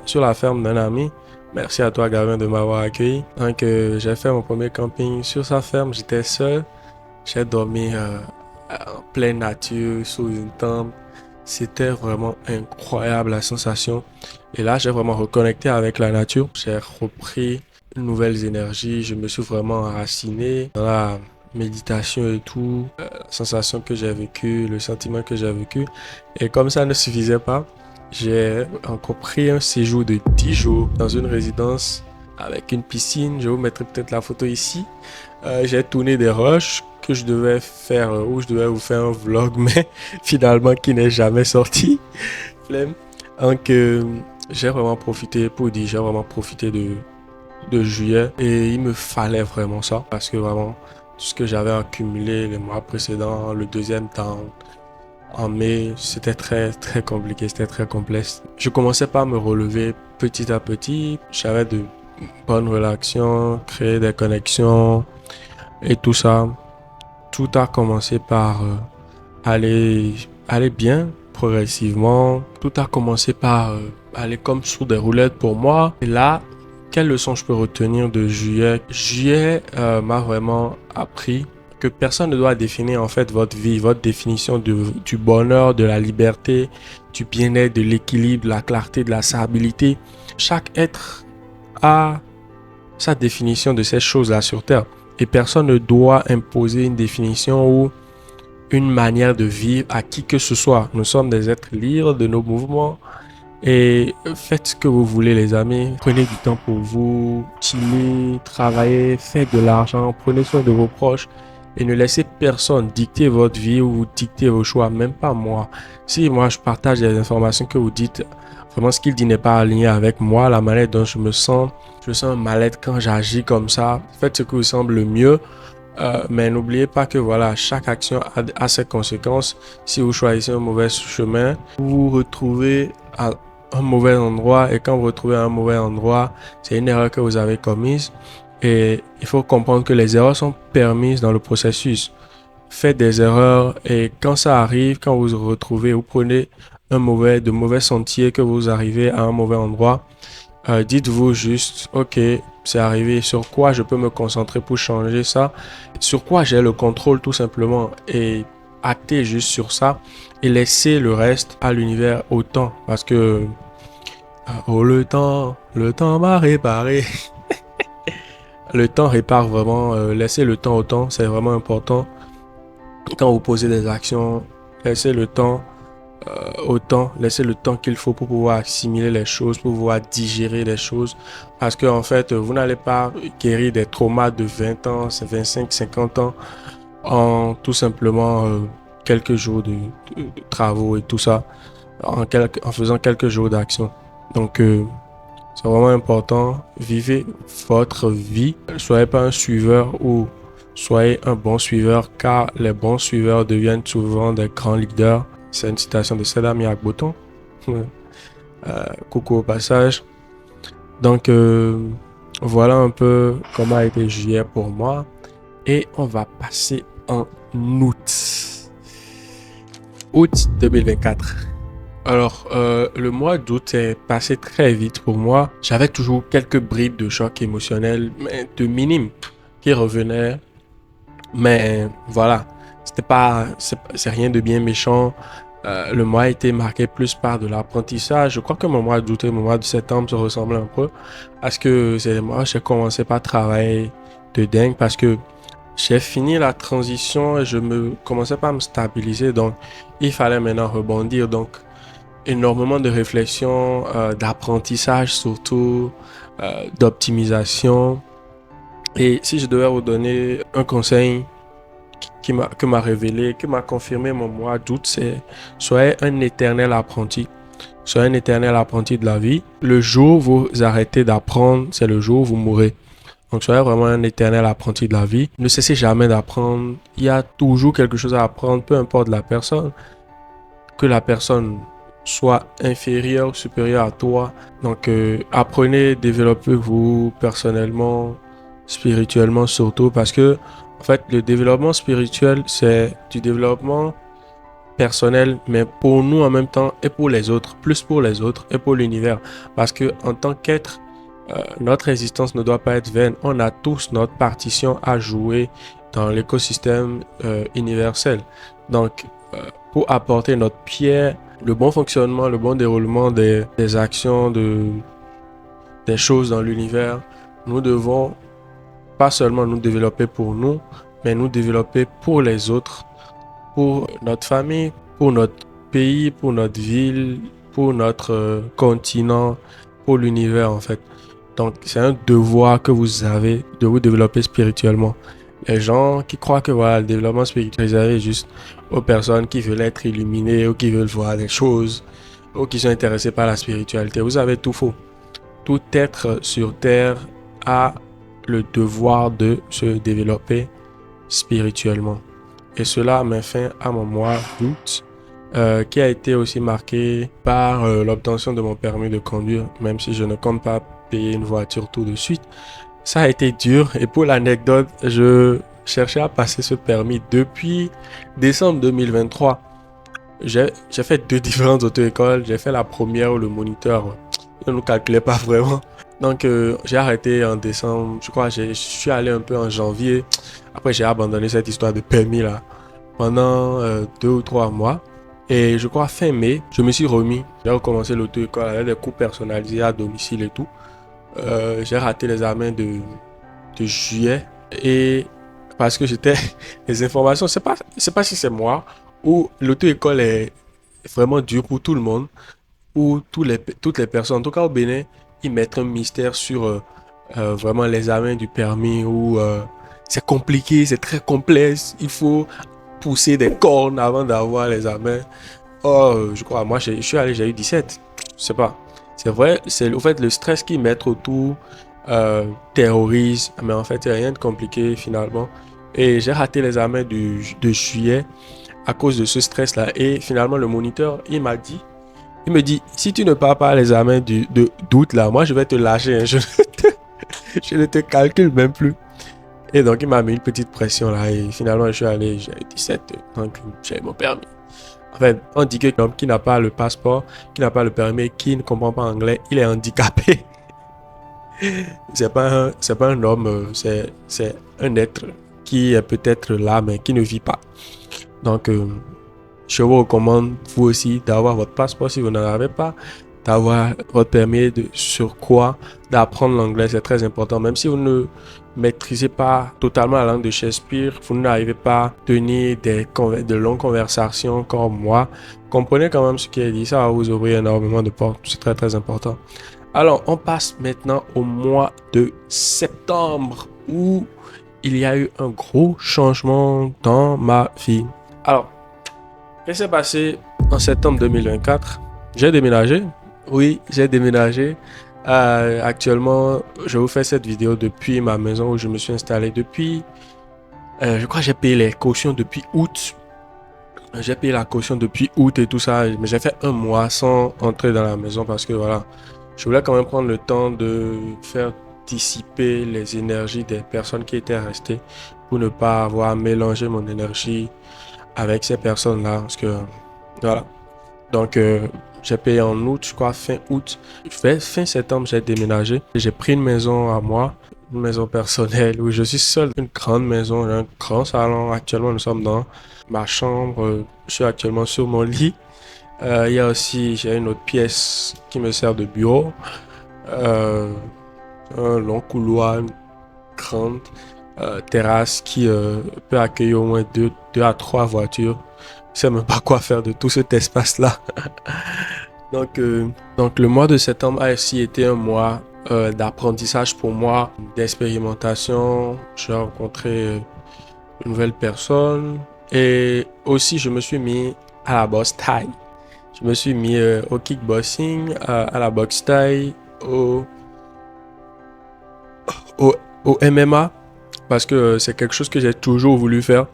sur la ferme d'un ami. Merci à toi, Gavin, de m'avoir accueilli. Donc, j'ai fait mon premier camping sur sa ferme. J'étais seul. J'ai dormi en pleine nature, sous une tente. C'était vraiment incroyable la sensation. Et là, j'ai vraiment reconnecté avec la nature. J'ai repris de nouvelles énergies. Je me suis vraiment enraciné dans la méditation et tout. La sensation que j'ai vécue, le sentiment que j'ai vécu. Et comme ça ne suffisait pas, j'ai encore pris un séjour de 10 jours dans une résidence avec une piscine. Je vous mettrai peut-être la photo ici. J'ai tourné des rushs que je devais faire, où je devais vous faire un vlog, mais finalement qui n'est jamais sorti. Flemme. Donc, j'ai vraiment profité, pour dire, j'ai vraiment profité de juillet et il me fallait vraiment ça parce que vraiment, tout ce que j'avais accumulé les mois précédents, le deuxième temps, en mai, c'était très compliqué, c'était très complexe. Je commençais par me relever petit à petit. J'avais de bonnes relations, créer des connexions et tout ça. Tout a commencé par aller bien progressivement. Tout a commencé par aller comme sur des roulettes pour moi. Et là, quelle leçon je peux retenir de juillet? Juillet m'a vraiment appris que personne ne doit définir en fait votre vie, votre définition du bonheur, de la liberté, du bien-être, de l'équilibre, de la clarté, de la stabilité. Chaque être a sa définition de ces choses-là sur Terre. Et personne ne doit imposer une définition ou une manière de vivre à qui que ce soit. Nous sommes des êtres libres de nos mouvements. Et faites ce que vous voulez, les amis. Prenez du temps pour vous, chillez, travaillez, faites de l'argent, prenez soin de vos proches et ne laissez personne dicter votre vie ou dicter vos choix, même pas moi. Si moi je partage des informations que vous dites, vraiment ce qu'il dit n'est pas aligné avec moi, la manière dont je me sens un mal-être quand j'agis comme ça. Faites ce qui vous semble le mieux. Mais n'oubliez pas que voilà, chaque action a ses conséquences. Si vous choisissez un mauvais chemin, vous vous retrouvez à un mauvais endroit et quand vous vous retrouvez à un mauvais endroit, c'est une erreur que vous avez commise et il faut comprendre que les erreurs sont permises dans le processus. Faites des erreurs et quand ça arrive, quand vous vous retrouvez, vous prenez de mauvais sentiers, que vous arrivez à un mauvais endroit, dites-vous juste, ok, c'est arrivé, sur quoi je peux me concentrer pour changer ça, sur quoi j'ai le contrôle tout simplement et actez juste sur ça et laissez le reste à l'univers au temps parce que oh, le temps m'a réparé. Le temps répare vraiment, laissez le temps au temps, c'est vraiment important. Quand vous posez des actions, laissez le temps autant, laissez le temps qu'il faut pour pouvoir assimiler les choses, pour pouvoir digérer les choses. Parce que en fait, vous n'allez pas guérir des traumas de 20 ans, 25, 50 ans en tout simplement quelques jours de travaux et tout ça, en faisant quelques jours d'action. Donc, c'est vraiment important. Vivez votre vie. Ne soyez pas un suiveur ou soyez un bon suiveur car les bons suiveurs deviennent souvent des grands leaders. C'est une citation de Sedami Akboton. Coucou au passage. Donc, voilà un peu comment a été juillet pour moi. Et on va passer en août. Août 2024. Alors, le mois d'août est passé très vite pour moi. J'avais toujours quelques bribes de choc émotionnel, mais de minimes, qui revenaient. Mais voilà, c'est rien de bien méchant. Le mois a été marqué plus par de l'apprentissage. Je crois que mon mois d'août et mon mois de septembre se ressemblent un peu. Parce que c'est les mois où j'ai commencé par travailler de dingue parce que j'ai fini la transition et je me commençais pas à me stabiliser. Donc, il fallait maintenant rebondir. Donc, énormément de réflexion, d'apprentissage surtout, d'optimisation. Et si je devais vous donner un conseil que m'a révélé, que m'a confirmé mon mois d'août, c'est soyez un éternel apprenti. Soyez un éternel apprenti de la vie. Le jour où vous arrêtez d'apprendre, c'est le jour où vous mourrez. Donc soyez vraiment un éternel apprenti de la vie. Ne cessez jamais d'apprendre. Il y a toujours quelque chose à apprendre, peu importe la personne. Que la personne soit inférieure, supérieure à toi. Donc apprenez, développez-vous personnellement, spirituellement surtout, parce que en fait le développement spirituel c'est du développement personnel, mais pour nous en même temps et pour les autres, plus pour les autres et pour l'univers, parce que en tant qu'être, notre existence ne doit pas être vaine. On a tous notre partition à jouer dans l'écosystème universel. Donc pour apporter notre pierre, le bon fonctionnement, le bon déroulement des actions, des choses dans l'univers, nous devons pas seulement nous développer pour nous, mais nous développer pour les autres, pour notre famille, pour notre pays, pour notre ville, pour notre continent, pour l'univers en fait. Donc c'est un devoir que vous avez de vous développer spirituellement. Les gens qui croient que voilà, le développement spirituel est réservé juste aux personnes qui veulent être illuminées ou qui veulent voir des choses ou qui sont intéressés par la spiritualité, vous avez tout faux. Tout être sur terre a le devoir de se développer spirituellement. Et cela met fin à mon mois d'août, qui a été aussi marqué par l'obtention de mon permis de conduire, même si je ne compte pas payer une voiture tout de suite. Ça a été dur et pour l'anecdote, je cherchais à passer ce permis depuis décembre 2023. J'ai fait deux différentes auto-écoles. J'ai fait la première où le moniteur ne nous calculait pas vraiment. Donc j'ai arrêté en décembre. Je crois que je suis allé un peu en janvier. Après j'ai abandonné cette histoire de permis là pendant 2 ou 3 mois. Et je crois fin mai, je me suis remis. J'ai recommencé l'auto-école avec des cours personnalisés à domicile et tout. J'ai raté l'examen de juillet et parce que j'étais les informations, c'est pas si c'est moi ou l'auto-école est vraiment dure pour tout le monde ou toutes les personnes. En tout cas au Bénin, ils mettent un mystère sur vraiment l'examen du permis où c'est compliqué, c'est très complexe. Il faut pousser des cornes avant d'avoir l'examen. Oh, je crois, moi je suis allé, j'ai eu 17. Je sais pas. C'est vrai, c'est au fait le stress qu'ils mettent autour terrorise, mais en fait, il n'y a rien de compliqué finalement. Et j'ai raté l'examen de juillet à cause de ce stress-là. Et finalement, le moniteur, il me dit, si tu ne pars pas à l'examen d'août là, moi je vais te lâcher. Hein. Je ne te calcule même plus. Et donc, il m'a mis une petite pression là. Et finalement, je suis allé, j'ai 17, donc j'ai mon permis. En fait, on dit que l'homme qui n'a pas le passeport, qui n'a pas le permis, qui ne comprend pas anglais, il est handicapé. C'est pas un homme, c'est un être qui est peut-être là, mais qui ne vit pas. Donc, je vous recommande, vous aussi, d'avoir votre passeport si vous n'en avez pas, d'avoir votre permis de surcroît, d'apprendre l'anglais, c'est très important. Même si vous ne maîtrisez pas totalement la langue de Shakespeare, vous n'arrivez pas à tenir de longues conversations comme moi, comprenez quand même ce qui est dit, ça va vous ouvrir énormément de portes, c'est très très important. Alors, on passe maintenant au mois de septembre où il y a eu un gros changement dans ma vie. Alors, qu'est-ce qui s'est passé en septembre 2024? J'ai déménagé. Oui, j'ai déménagé. Actuellement, je vous fais cette vidéo depuis ma maison où je me suis installé depuis... je crois que j'ai payé les cautions depuis août. J'ai payé la caution depuis août et tout ça. Mais j'ai fait un mois sans entrer dans la maison parce que voilà, je voulais quand même prendre le temps de faire dissiper les énergies des personnes qui étaient restées pour ne pas avoir mélangé mon énergie avec ces personnes-là. Parce que voilà. Donc, j'ai payé en août, je crois fin août. Fin septembre, j'ai déménagé. J'ai pris une maison à moi. une maison personnelle où je suis seul. Une grande maison, j'ai un grand salon. Actuellement, nous sommes dans ma chambre. Je suis actuellement sur mon lit. Il y a aussi, j'ai une autre pièce qui me sert de bureau. Euh, un long couloir, une grande terrasse qui peut accueillir au moins deux à trois voitures. Je sais même pas quoi faire de tout cet espace-là. Donc, donc le mois de septembre a aussi été un mois d'apprentissage pour moi, d'expérimentation. J'ai rencontré une nouvelle personne et aussi je me suis mis à la boxe thaï. Je me suis mis au kickboxing, à la boxe thaï, au, au MMA parce que c'est quelque chose que j'ai toujours voulu faire.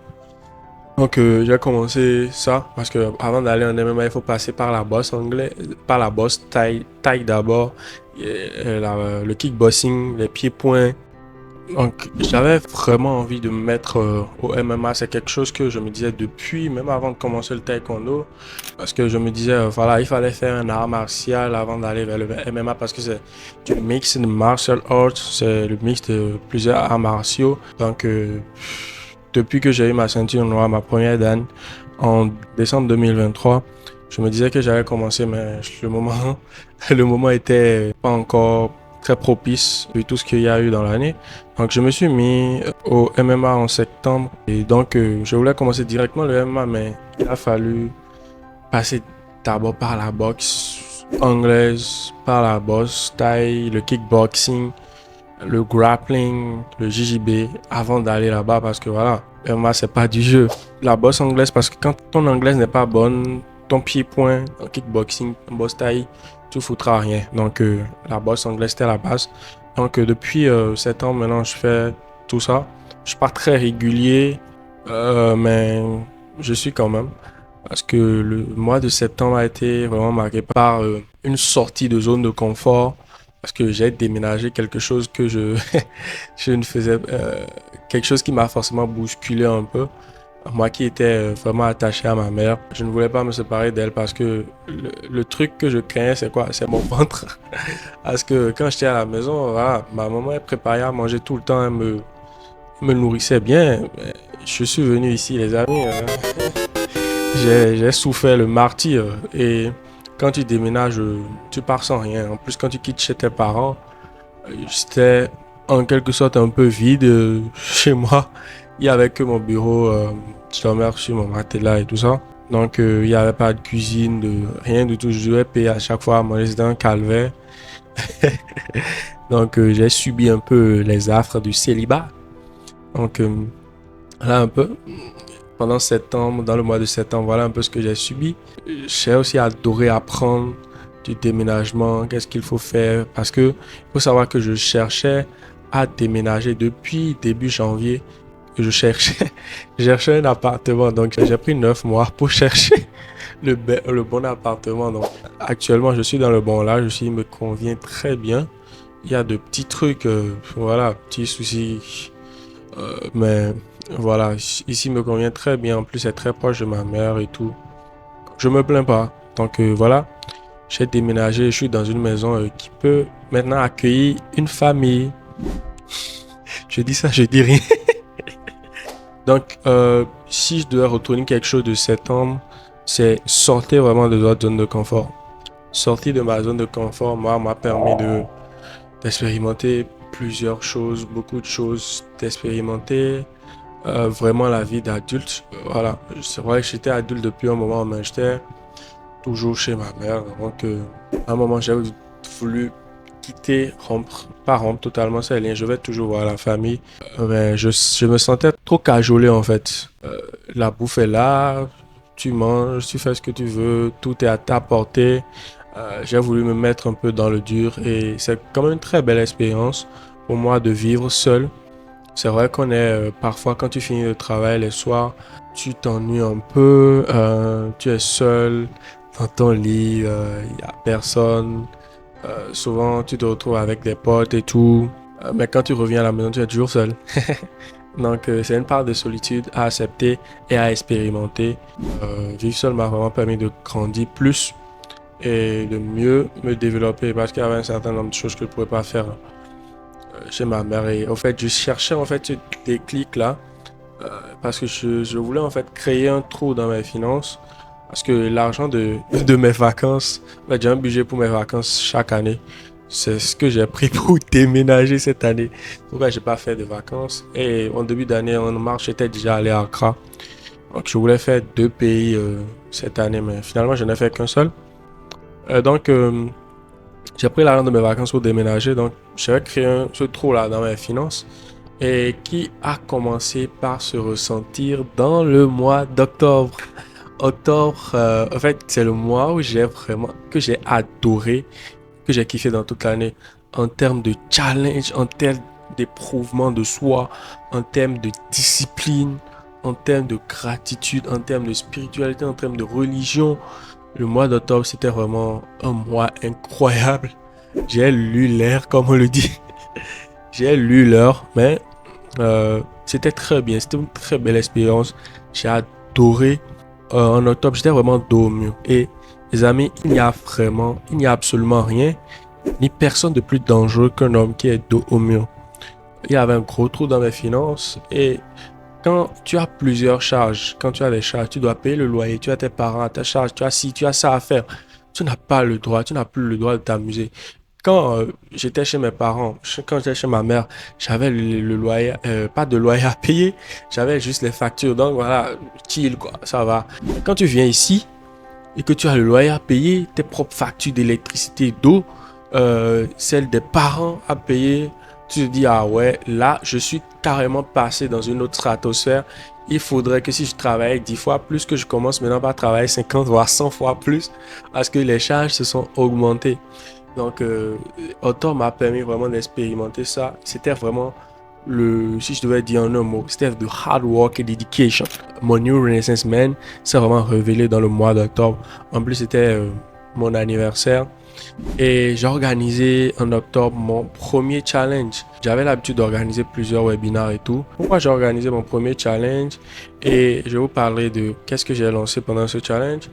Donc j'ai commencé ça parce que avant d'aller en MMA, il faut passer par la boxe anglaise, par la boxe thaï d'abord, le kickboxing, les pieds-points. Donc j'avais vraiment envie de me mettre au MMA. C'est quelque chose que je me disais depuis, même avant de commencer le taekwondo, parce que je me disais voilà, il fallait faire un art martial avant d'aller vers le MMA parce que c'est du mix de martial arts, c'est le mix de plusieurs arts martiaux. Donc depuis que j'ai eu ma ceinture noire, ma première dan, en décembre 2023, je me disais que j'allais commencer, mais le moment était pas encore très propice vu tout ce qu'il y a eu dans l'année. Donc, je me suis mis au MMA en septembre. Et donc, je voulais commencer directement le MMA, mais il a fallu passer d'abord par la boxe anglaise, par la boxe thaï, le kickboxing, le grappling, le JJB avant d'aller là-bas parce que voilà, moi c'est pas du jeu. La boxe anglaise parce que quand ton anglaise n'est pas bonne, ton pied-point en kickboxing, en boxe thaï, tu foutras rien. Donc la boxe anglaise c'était la base. Donc depuis 7 ans maintenant je fais tout ça. Je suis pas très régulier, mais je suis quand même. Parce que le mois de septembre a été vraiment marqué par une sortie de zone de confort. Parce que j'ai déménagé quelque chose que je ne faisais, quelque chose qui m'a forcément bousculé un peu. Moi qui étais vraiment attaché à ma mère, je ne voulais pas me séparer d'elle parce que le truc que je craignais, c'est quoi? C'est mon ventre. Parce que quand j'étais à la maison, voilà, ma maman elle préparait à manger tout le temps, me nourrissait bien. Je suis venu ici, les amis. J'ai souffert le martyr et quand tu déménages, tu pars sans rien. En plus, quand tu quittes chez tes parents, c'était en quelque sorte un peu vide chez moi. Il n'y avait que mon bureau, je dormais sur mon matelas et tout ça. Donc, il n'y avait pas de cuisine, de rien du tout. Je devais payer à chaque fois à manger, c'était un calvaire. Donc, j'ai subi un peu les affres du célibat. Donc, là un peu. Pendant septembre, dans le mois de septembre, voilà un peu ce que j'ai subi. J'ai aussi adoré apprendre du déménagement, qu'est-ce qu'il faut faire. Parce que il faut savoir que je cherchais à déménager depuis début janvier. Je cherchais, je cherchais un appartement. Donc j'ai pris 9 mois pour chercher le bon appartement. Donc actuellement, je suis dans le bon là. Il me convient très bien. Il y a de petits trucs, voilà, petits soucis. Mais voilà, ici me convient très bien. En plus, c'est très proche de ma mère et tout. Je me plains pas. Donc voilà, j'ai déménagé. Je suis dans une maison qui peut maintenant accueillir une famille. Je dis ça, je dis rien. Donc, si je dois retourner quelque chose de septembre, c'est sortir vraiment de notre zone de confort. Sortir de ma zone de confort, moi, m'a permis d'expérimenter plusieurs choses, beaucoup de choses, d'expérimenter vraiment la vie d'adulte. Voilà, c'est vrai que j'étais adulte depuis un moment, mais j'étais toujours chez ma mère. Donc, à un moment, j'ai voulu quitter, rompre, pas rompre totalement ces liens. Je vais toujours voir la famille. Mais je me sentais trop cajolé en fait. La bouffe est là, tu manges, tu fais ce que tu veux, tout est à ta portée. J'ai voulu me mettre un peu dans le dur et c'est quand même une très belle expérience pour moi de vivre seul. C'est vrai qu'on est parfois quand tu finis le travail les soirs, tu t'ennuies un peu, tu es seul dans ton lit, il n'y a personne. Souvent tu te retrouves avec des potes et tout, mais quand tu reviens à la maison, tu es toujours seul. Donc c'est une part de solitude à accepter et à expérimenter. Vivre seul m'a vraiment permis de grandir plus et de mieux me développer parce qu'il y avait un certain nombre de choses que je ne pouvais pas faire chez ma mère. Et en fait, je cherchais en fait ce déclic-là parce que je voulais en fait créer un trou dans mes finances. Parce que l'argent de mes vacances, en fait, j'ai un budget pour mes vacances chaque année. C'est ce que j'ai pris pour déménager cette année. Pourquoi j'ai pas fait de vacances? Et en début d'année, en mars, j'étais déjà allé à Accra. Donc, je voulais faire 2 pays cette année, mais finalement, je n'ai fait qu'un seul. Donc, j'ai pris l'argent de mes vacances pour déménager. Donc, j'ai créé ce trou-là dans mes finances et qui a commencé par se ressentir dans le mois d'octobre. Octobre, en fait, c'est le mois où que j'ai adoré, que j'ai kiffé dans toute l'année. En termes de challenge, en termes d'éprouvement de soi, en termes de discipline, en termes de gratitude, en termes de spiritualité, en termes de religion. Le mois d'octobre, c'était vraiment un mois incroyable. J'ai lu l'air, comme on le dit. J'ai lu l'heure, mais c'était très bien. C'était une très belle expérience. J'ai adoré. En octobre, j'étais vraiment dos au mur. Et les amis, il n'y a absolument rien, ni personne de plus dangereux qu'un homme qui est dos au mur. Il y avait un gros trou dans mes finances et quand tu as plusieurs charges, quand tu as des charges, tu dois payer le loyer, tu as tes parents, tes charges, tu as ci, tu as ça à faire. Tu n'as pas le droit, tu n'as plus le droit de t'amuser. Quand j'étais chez mes parents, quand j'étais chez ma mère, j'avais le loyer, pas de loyer à payer, j'avais juste les factures. Donc voilà, chill quoi, ça va. Quand tu viens ici et que tu as le loyer à payer, tes propres factures d'électricité, d'eau, celles des parents à payer, tu te dis, ah ouais, là, je suis carrément passé dans une autre stratosphère. Il faudrait que si je travaillais 10 fois plus, que je commence maintenant par travailler 50 voire 100 fois plus, parce que les charges se sont augmentées. Donc, Auto m'a permis vraiment d'expérimenter ça. C'était vraiment si je devais dire en un mot, c'était de hard work et dedication. Mon New Renaissance Man s'est vraiment révélé dans le mois d'octobre. En plus, c'était mon anniversaire. Et j'ai organisé en octobre mon premier challenge. J'avais l'habitude d'organiser plusieurs webinaires et tout. Pourquoi j'ai organisé mon premier challenge? Et je vais vous parler de qu'est-ce que j'ai lancé pendant ce challenge.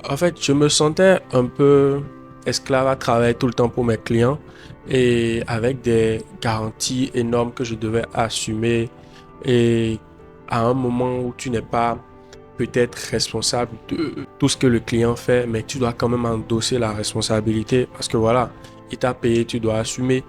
En fait, je me sentais un peu esclave à travailler tout le temps pour mes clients et avec des garanties énormes que je devais assumer. Et à un moment où tu n'es pas peut-être responsable de tout ce que le client fait, mais tu dois quand même endosser la responsabilité parce que voilà, il t'a payé, tu dois assumer.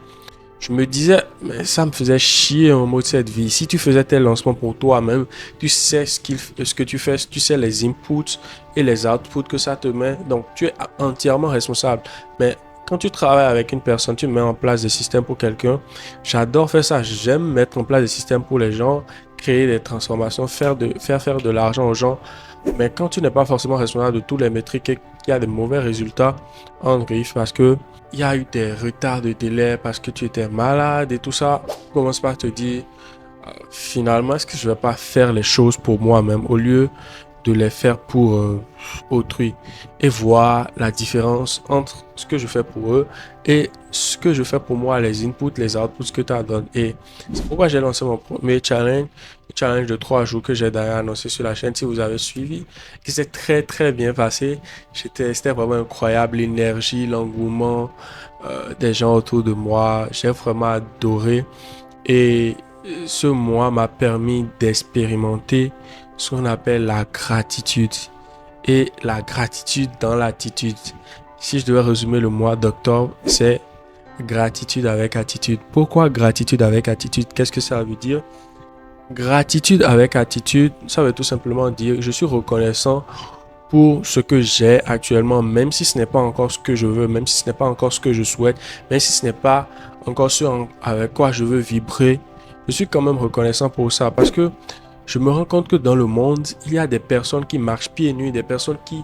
Je me disais, mais ça me faisait chier un mot de cette vie. Si tu faisais tes lancements pour toi-même, tu sais ce que tu fais, tu sais les inputs et les outputs que ça te met. Donc, tu es entièrement responsable. Mais quand tu travailles avec une personne, tu mets en place des systèmes pour quelqu'un. J'adore faire ça. J'aime mettre en place des systèmes pour les gens, créer des transformations, faire faire de l'argent aux gens. Mais quand tu n'es pas forcément responsable de tous les métriques et qu'il y a des mauvais résultats, on griffe parce que il y a eu des retards de délai parce que tu étais malade et tout ça. Tu commences par te dire, finalement, est-ce que je vais pas faire les choses pour moi-même au lieu de les faire pour autrui et voir la différence entre ce que je fais pour eux et ce que je fais pour moi, les inputs, les outputs que tu as donné. Et c'est pourquoi j'ai lancé mon premier challenge, le challenge de 3 jours que j'ai d'ailleurs annoncé sur la chaîne si vous avez suivi, qui s'est très très bien passé. C'était vraiment incroyable, l'énergie, l'engouement des gens autour de moi. J'ai vraiment adoré et ce mois m'a permis d'expérimenter ce qu'on appelle la gratitude et la gratitude dans l'attitude. Si je devais résumer le mois d'octobre, c'est gratitude avec attitude. Pourquoi gratitude avec attitude? Qu'est-ce que ça veut dire? Gratitude avec attitude, ça veut tout simplement dire je suis reconnaissant pour ce que j'ai actuellement, même si ce n'est pas encore ce que je veux, même si ce n'est pas encore ce que je souhaite, même si ce n'est pas encore ce avec quoi je veux vibrer. Je suis quand même reconnaissant pour ça parce que je me rends compte que dans le monde, il y a des personnes qui marchent pieds nus, des personnes qui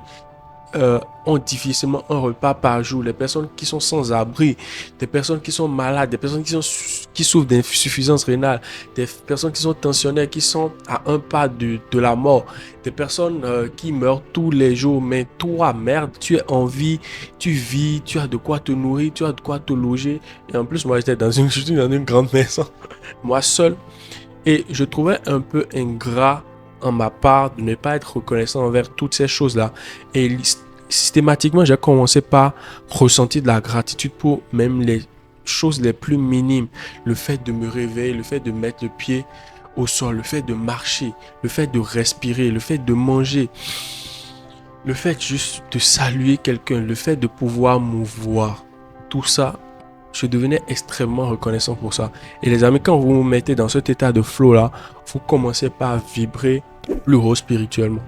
ont difficilement un repas par jour, les personnes qui sont sans abri, des personnes qui sont malades, des personnes qui souffrent d'insuffisance rénale, des personnes qui sont tensionnaires, qui sont à un pas de la mort, des personnes qui meurent tous les jours. Mais toi, merde, tu es en vie, tu vis, tu as de quoi te nourrir, tu as de quoi te loger. Et en plus, moi, j'étais dans une grande maison, moi seul. Et je trouvais un peu ingrat en ma part de ne pas être reconnaissant envers toutes ces choses-là. Et systématiquement, j'ai commencé par ressentir de la gratitude pour même les choses les plus minimes. Le fait de me réveiller, le fait de mettre le pied au sol, le fait de marcher, le fait de respirer, le fait de manger, le fait juste de saluer quelqu'un, le fait de pouvoir mouvoir. Tout ça, je devenais extrêmement reconnaissant pour ça. Et les amis, quand vous vous mettez dans cet état de flow là, vous commencez par vibrer plus haut spirituellement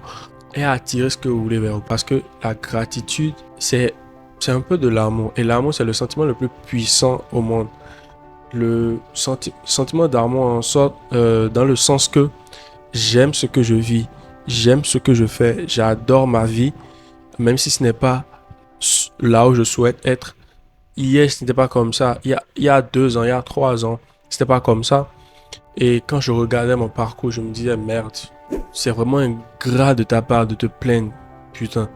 et à attirer ce que vous voulez vers vous. Parce que la gratitude, c'est un peu de l'amour. Et l'amour, c'est le sentiment le plus puissant au monde. Le sentiment d'amour en sorte, dans le sens que j'aime ce que je vis, j'aime ce que je fais, j'adore ma vie, même si ce n'est pas là où je souhaite être. Hier, ce n'était pas comme ça. Il y a 2 ans, il y a 3 ans, c'était pas comme ça. Et quand je regardais mon parcours, je me disais, merde, c'est vraiment ingrat de ta part de te plaindre. Putain,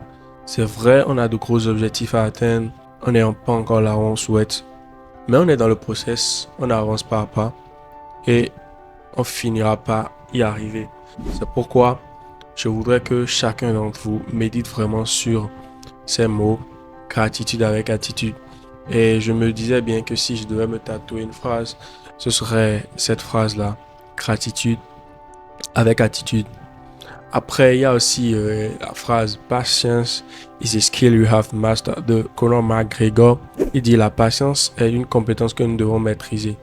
c'est vrai, on a de gros objectifs à atteindre. On n'est pas encore là où on souhaite. Mais on est dans le process, on avance pas à pas. Et on finira par y arriver. C'est pourquoi je voudrais que chacun d'entre vous médite vraiment sur ces mots, gratitude avec attitude. Et je me disais bien que si je devais me tatouer une phrase, ce serait cette phrase-là, gratitude avec attitude. Après, il y a aussi la phrase patience is a skill you have mastered de Conor McGregor. Il dit la patience est une compétence que nous devons maîtriser.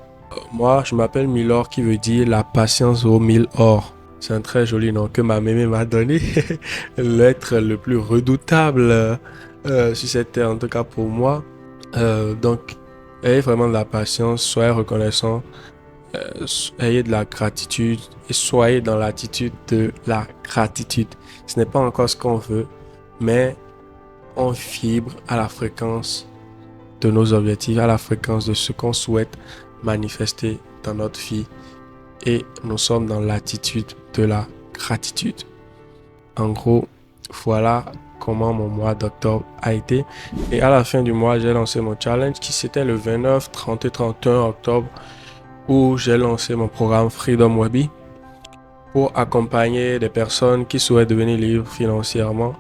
Moi, je m'appelle Milor qui veut dire la patience vaut 1000 or. C'est un très joli nom que ma mémé m'a donné. L'être le plus redoutable sur cette terre, en tout cas pour moi. Donc, ayez vraiment de la patience, soyez reconnaissant, ayez de la gratitude et soyez dans l'attitude de la gratitude. Ce n'est pas encore ce qu'on veut, mais on vibre à la fréquence de nos objectifs, à la fréquence de ce qu'on souhaite manifester dans notre vie et nous sommes dans l'attitude de la gratitude. En gros, voilà comment mon mois d'octobre a été. Et à la fin du mois, j'ai lancé mon challenge qui c'était le 29, 30 et 31 octobre où j'ai lancé mon programme Freedom Webby pour accompagner des personnes qui souhaitent devenir libres financièrement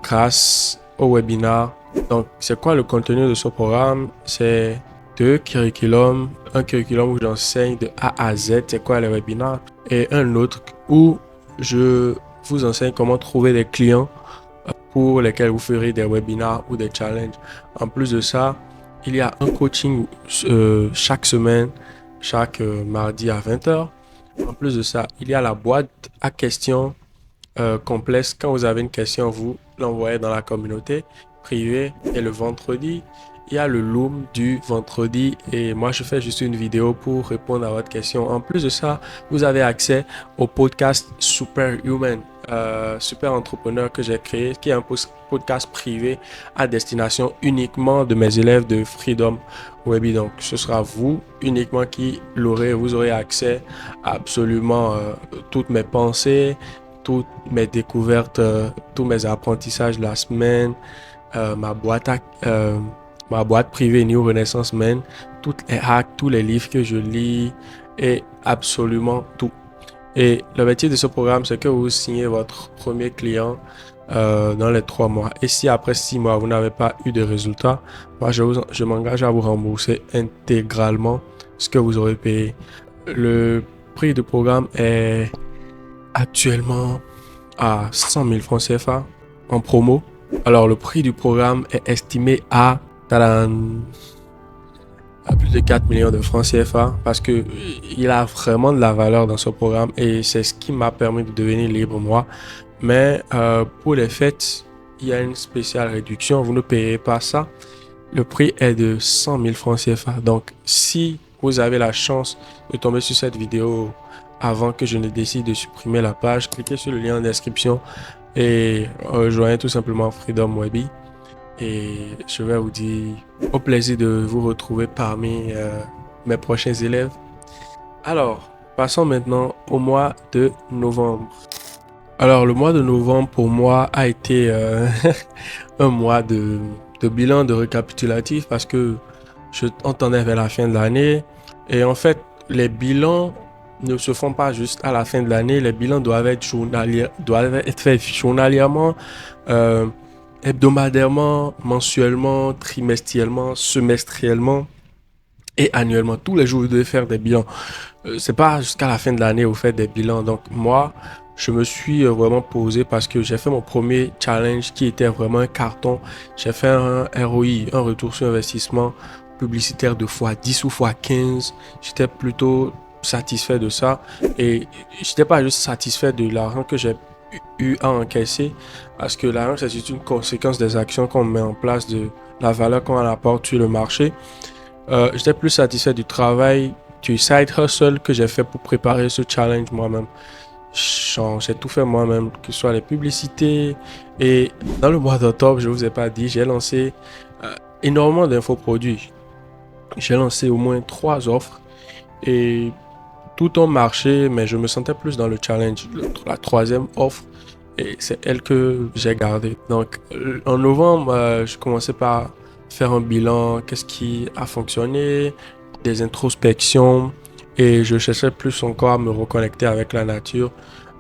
grâce au webinar. Donc, c'est quoi le contenu de ce programme? C'est 2 curriculums. Un curriculum où j'enseigne de A à Z, c'est quoi les webinars, et un autre où je vous enseigne comment trouver des clients pour lesquels vous ferez des webinars ou des challenges. En plus de ça, il y a un coaching chaque semaine, chaque mardi à 20h. En plus de ça, il y a la boîte à questions complexe. Quand vous avez une question, vous l'envoyez dans la communauté privée. Et le vendredi, il y a le Loom du vendredi et moi je fais juste une vidéo pour répondre à votre question. En plus de ça, vous avez accès au podcast Superhuman, Super Entrepreneur que j'ai créé, qui est un podcast privé à destination uniquement de mes élèves de Freedom Webby. Donc ce sera vous uniquement qui l'aurez. Vous aurez accès à absolument toutes mes pensées, toutes mes découvertes, tous mes apprentissages de la semaine, ma boîte privée New Renaissance Man, toutes les hacks, tous les livres que je lis et absolument tout. Et l'objectif de ce programme, c'est que vous signez votre premier client dans les 3 mois. Et si après 6 mois, vous n'avez pas eu de résultat, moi, je m'engage à vous rembourser intégralement ce que vous aurez payé. Le prix du programme est actuellement à 100 000 francs CFA en promo. Alors, le prix du programme est estimé à plus de 4 millions de francs CFA parce que il a vraiment de la valeur dans ce programme et c'est ce qui m'a permis de devenir libre moi. Mais pour les fêtes, il y a une spéciale réduction. Vous ne payez pas ça. Le prix est de 100 000 francs CFA. Donc, si vous avez la chance de tomber sur cette vidéo avant que je ne décide de supprimer la page, cliquez sur le lien en description et rejoignez tout simplement Freedom Webby. Et je vais vous dire au plaisir de vous retrouver parmi mes prochains élèves. Alors, passons maintenant au mois de novembre. Alors, le mois de novembre pour moi a été un mois de bilan, de récapitulatif parce que je entendais vers la fin de l'année. Et en fait, les bilans ne se font pas juste à la fin de l'année. Les bilans doivent être faits journalièrement, hebdomadairement, mensuellement, trimestriellement, semestriellement. Et annuellement, tous les jours, vous devez faire des bilans. C'est pas jusqu'à la fin de l'année, vous faites des bilans. Donc, moi, je me suis vraiment posé parce que j'ai fait mon premier challenge qui était vraiment un carton. J'ai fait un ROI, un retour sur investissement publicitaire de x10 ou x15. J'étais plutôt satisfait de ça. Et j'étais pas juste satisfait de l'argent que j'ai eu à encaisser parce que l'argent, c'est juste une conséquence des actions qu'on met en place, de la valeur qu'on apporte sur le marché. J'étais plus satisfait du travail, du side hustle que j'ai fait pour préparer ce challenge moi-même. J'ai tout fait moi-même, que ce soit les publicités. Et dans le mois d'octobre, je ne vous ai pas dit, j'ai lancé énormément d'infoproduits. J'ai lancé au moins 3 offres et tout ont marché, mais je me sentais plus dans le challenge. La troisième offre, et c'est elle que j'ai gardée. Donc, en novembre, je commençais par faire un bilan, qu'est-ce qui a fonctionné, des introspections, et je cherchais plus encore à me reconnecter avec la nature,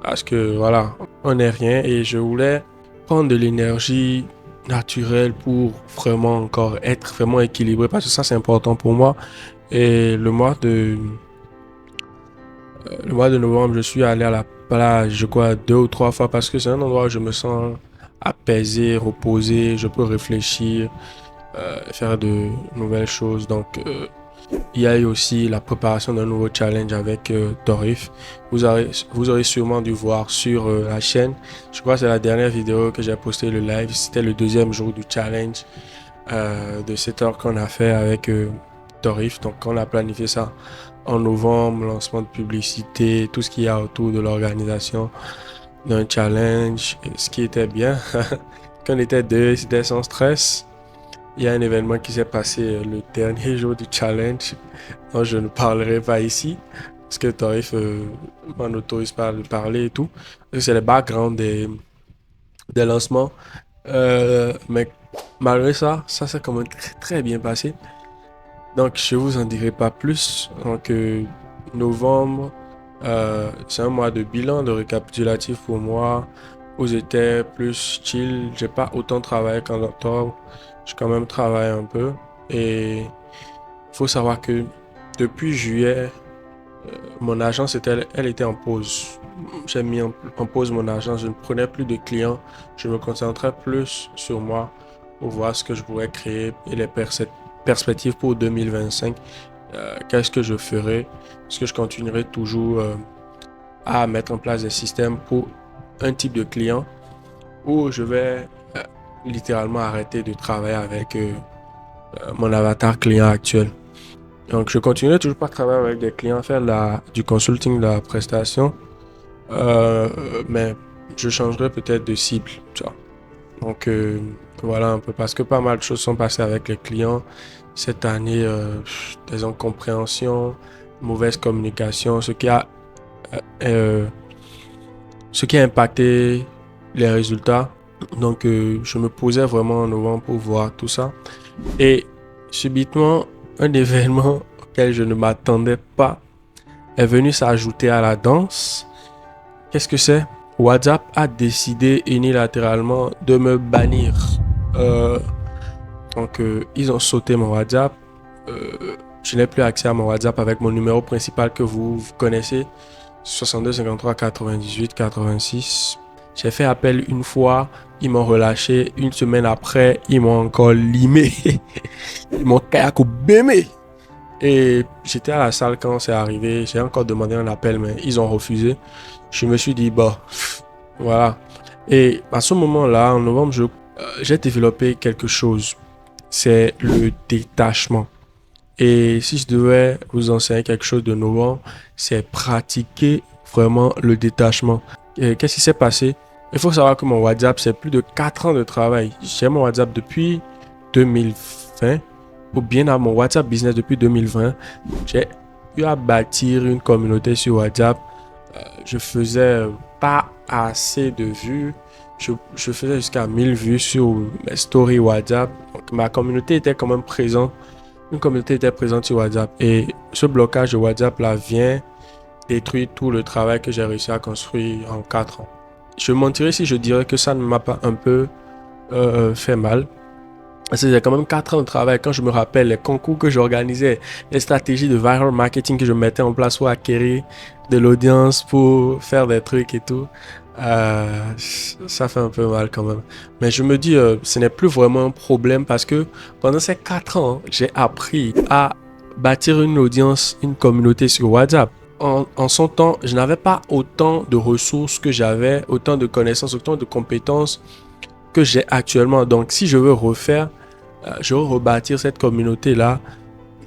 parce que voilà, on n'est rien, et je voulais prendre de l'énergie naturelle pour vraiment encore être vraiment équilibré, parce que ça c'est important pour moi. Et le mois de novembre, je suis allé à la plage, je crois, 2 ou 3 fois parce que c'est un endroit où je me sens apaisé, reposé, je peux réfléchir, faire de nouvelles choses. Donc, il y a eu aussi la préparation d'un nouveau challenge avec Torif. Vous aurez sûrement dû voir sur la chaîne. Je crois que c'est la dernière vidéo que j'ai postée, le live. C'était le deuxième jour du challenge de 7 heures qu'on a fait avec Torif. Donc, on a planifié ça en novembre, lancement de publicité, tout ce qu'il y a autour de l'organisation d'un challenge. Et ce qui était bien, quand on était deux, c'était sans stress. Il y a un événement qui s'est passé le dernier jour du challenge, dont je ne parlerai pas ici, parce que Torif m'en autorise pas de parler et tout. C'est le background des lancements. Mais malgré ça, ça s'est quand même très, très bien passé. Donc, je vous en dirai pas plus. Donc, novembre, c'est un mois de bilan, de récapitulatif pour moi, où j'étais plus chill. J'ai pas autant travaillé qu'en octobre. J'ai quand même travaillé un peu. Et il faut savoir que depuis juillet, mon agence elle était en pause. J'ai mis en pause mon agence. Je ne prenais plus de clients. Je me concentrais plus sur moi pour voir ce que je pourrais créer et les perspectives pour 2025. Qu'est-ce que je ferai? Est-ce que je continuerai toujours à mettre en place des systèmes pour un type de client ou je vais littéralement arrêter de travailler avec mon avatar client actuel? Donc, je continuerai toujours pas travailler avec des clients, faire du consulting, de la prestation, euh, mais je changerai peut-être de cible, tu vois. Donc, voilà un peu, parce que pas mal de choses sont passées avec les clients cette année, des incompréhensions, mauvaise communication, euh, euh, ce qui a impacté les résultats. Donc, je me posais vraiment en novembre pour voir tout ça. Et subitement, un événement auquel je ne m'attendais pas est venu s'ajouter à la danse. Qu'est-ce que c'est? WhatsApp a décidé unilatéralement de me bannir. Euh, donc, ils ont sauté mon WhatsApp. Je n'ai plus accès à mon WhatsApp avec mon numéro principal que vous connaissez, 62 53 98 86. J'ai fait appel une fois, ils m'ont relâché. Une semaine après, ils m'ont encore limé. Ils m'ont bémé. Et j'étais à la salle quand c'est arrivé. J'ai encore demandé un appel, mais ils ont refusé. Je me suis dit, bah, voilà. Et à ce moment-là, en novembre, j'ai développé quelque chose. C'est le détachement. Et si je devais vous enseigner quelque chose de novembre, c'est pratiquer vraiment le détachement. Qu'est-ce qui s'est passé? Il faut savoir que mon WhatsApp, c'est plus de 4 ans de travail. J'ai mon WhatsApp depuis 2020, ou bien à mon WhatsApp Business depuis 2020. J'ai eu à bâtir une communauté sur WhatsApp. Je faisais pas assez de vues. Je faisais jusqu'à 1000 vues sur mes stories WhatsApp. Donc, ma communauté était quand même présente. Une communauté était présente sur WhatsApp. Et ce blocage de WhatsApp là vient détruire tout le travail que j'ai réussi à construire en 4 ans. Je mentirais si je dirais que ça ne m'a pas un peu fait mal. C'est quand même 4 ans de travail. Quand je me rappelle les concours que j'organisais, les stratégies de viral marketing que je mettais en place pour acquérir de l'audience, pour faire des trucs et tout, ça fait un peu mal quand même. Mais je me dis, ce n'est plus vraiment un problème parce que pendant ces 4 ans, j'ai appris à bâtir une audience, une communauté sur WhatsApp. En son temps, je n'avais pas autant de ressources que j'avais, autant de connaissances, autant de compétences que j'ai actuellement. Donc, si je veux refaire, je veux rebâtir cette communauté-là,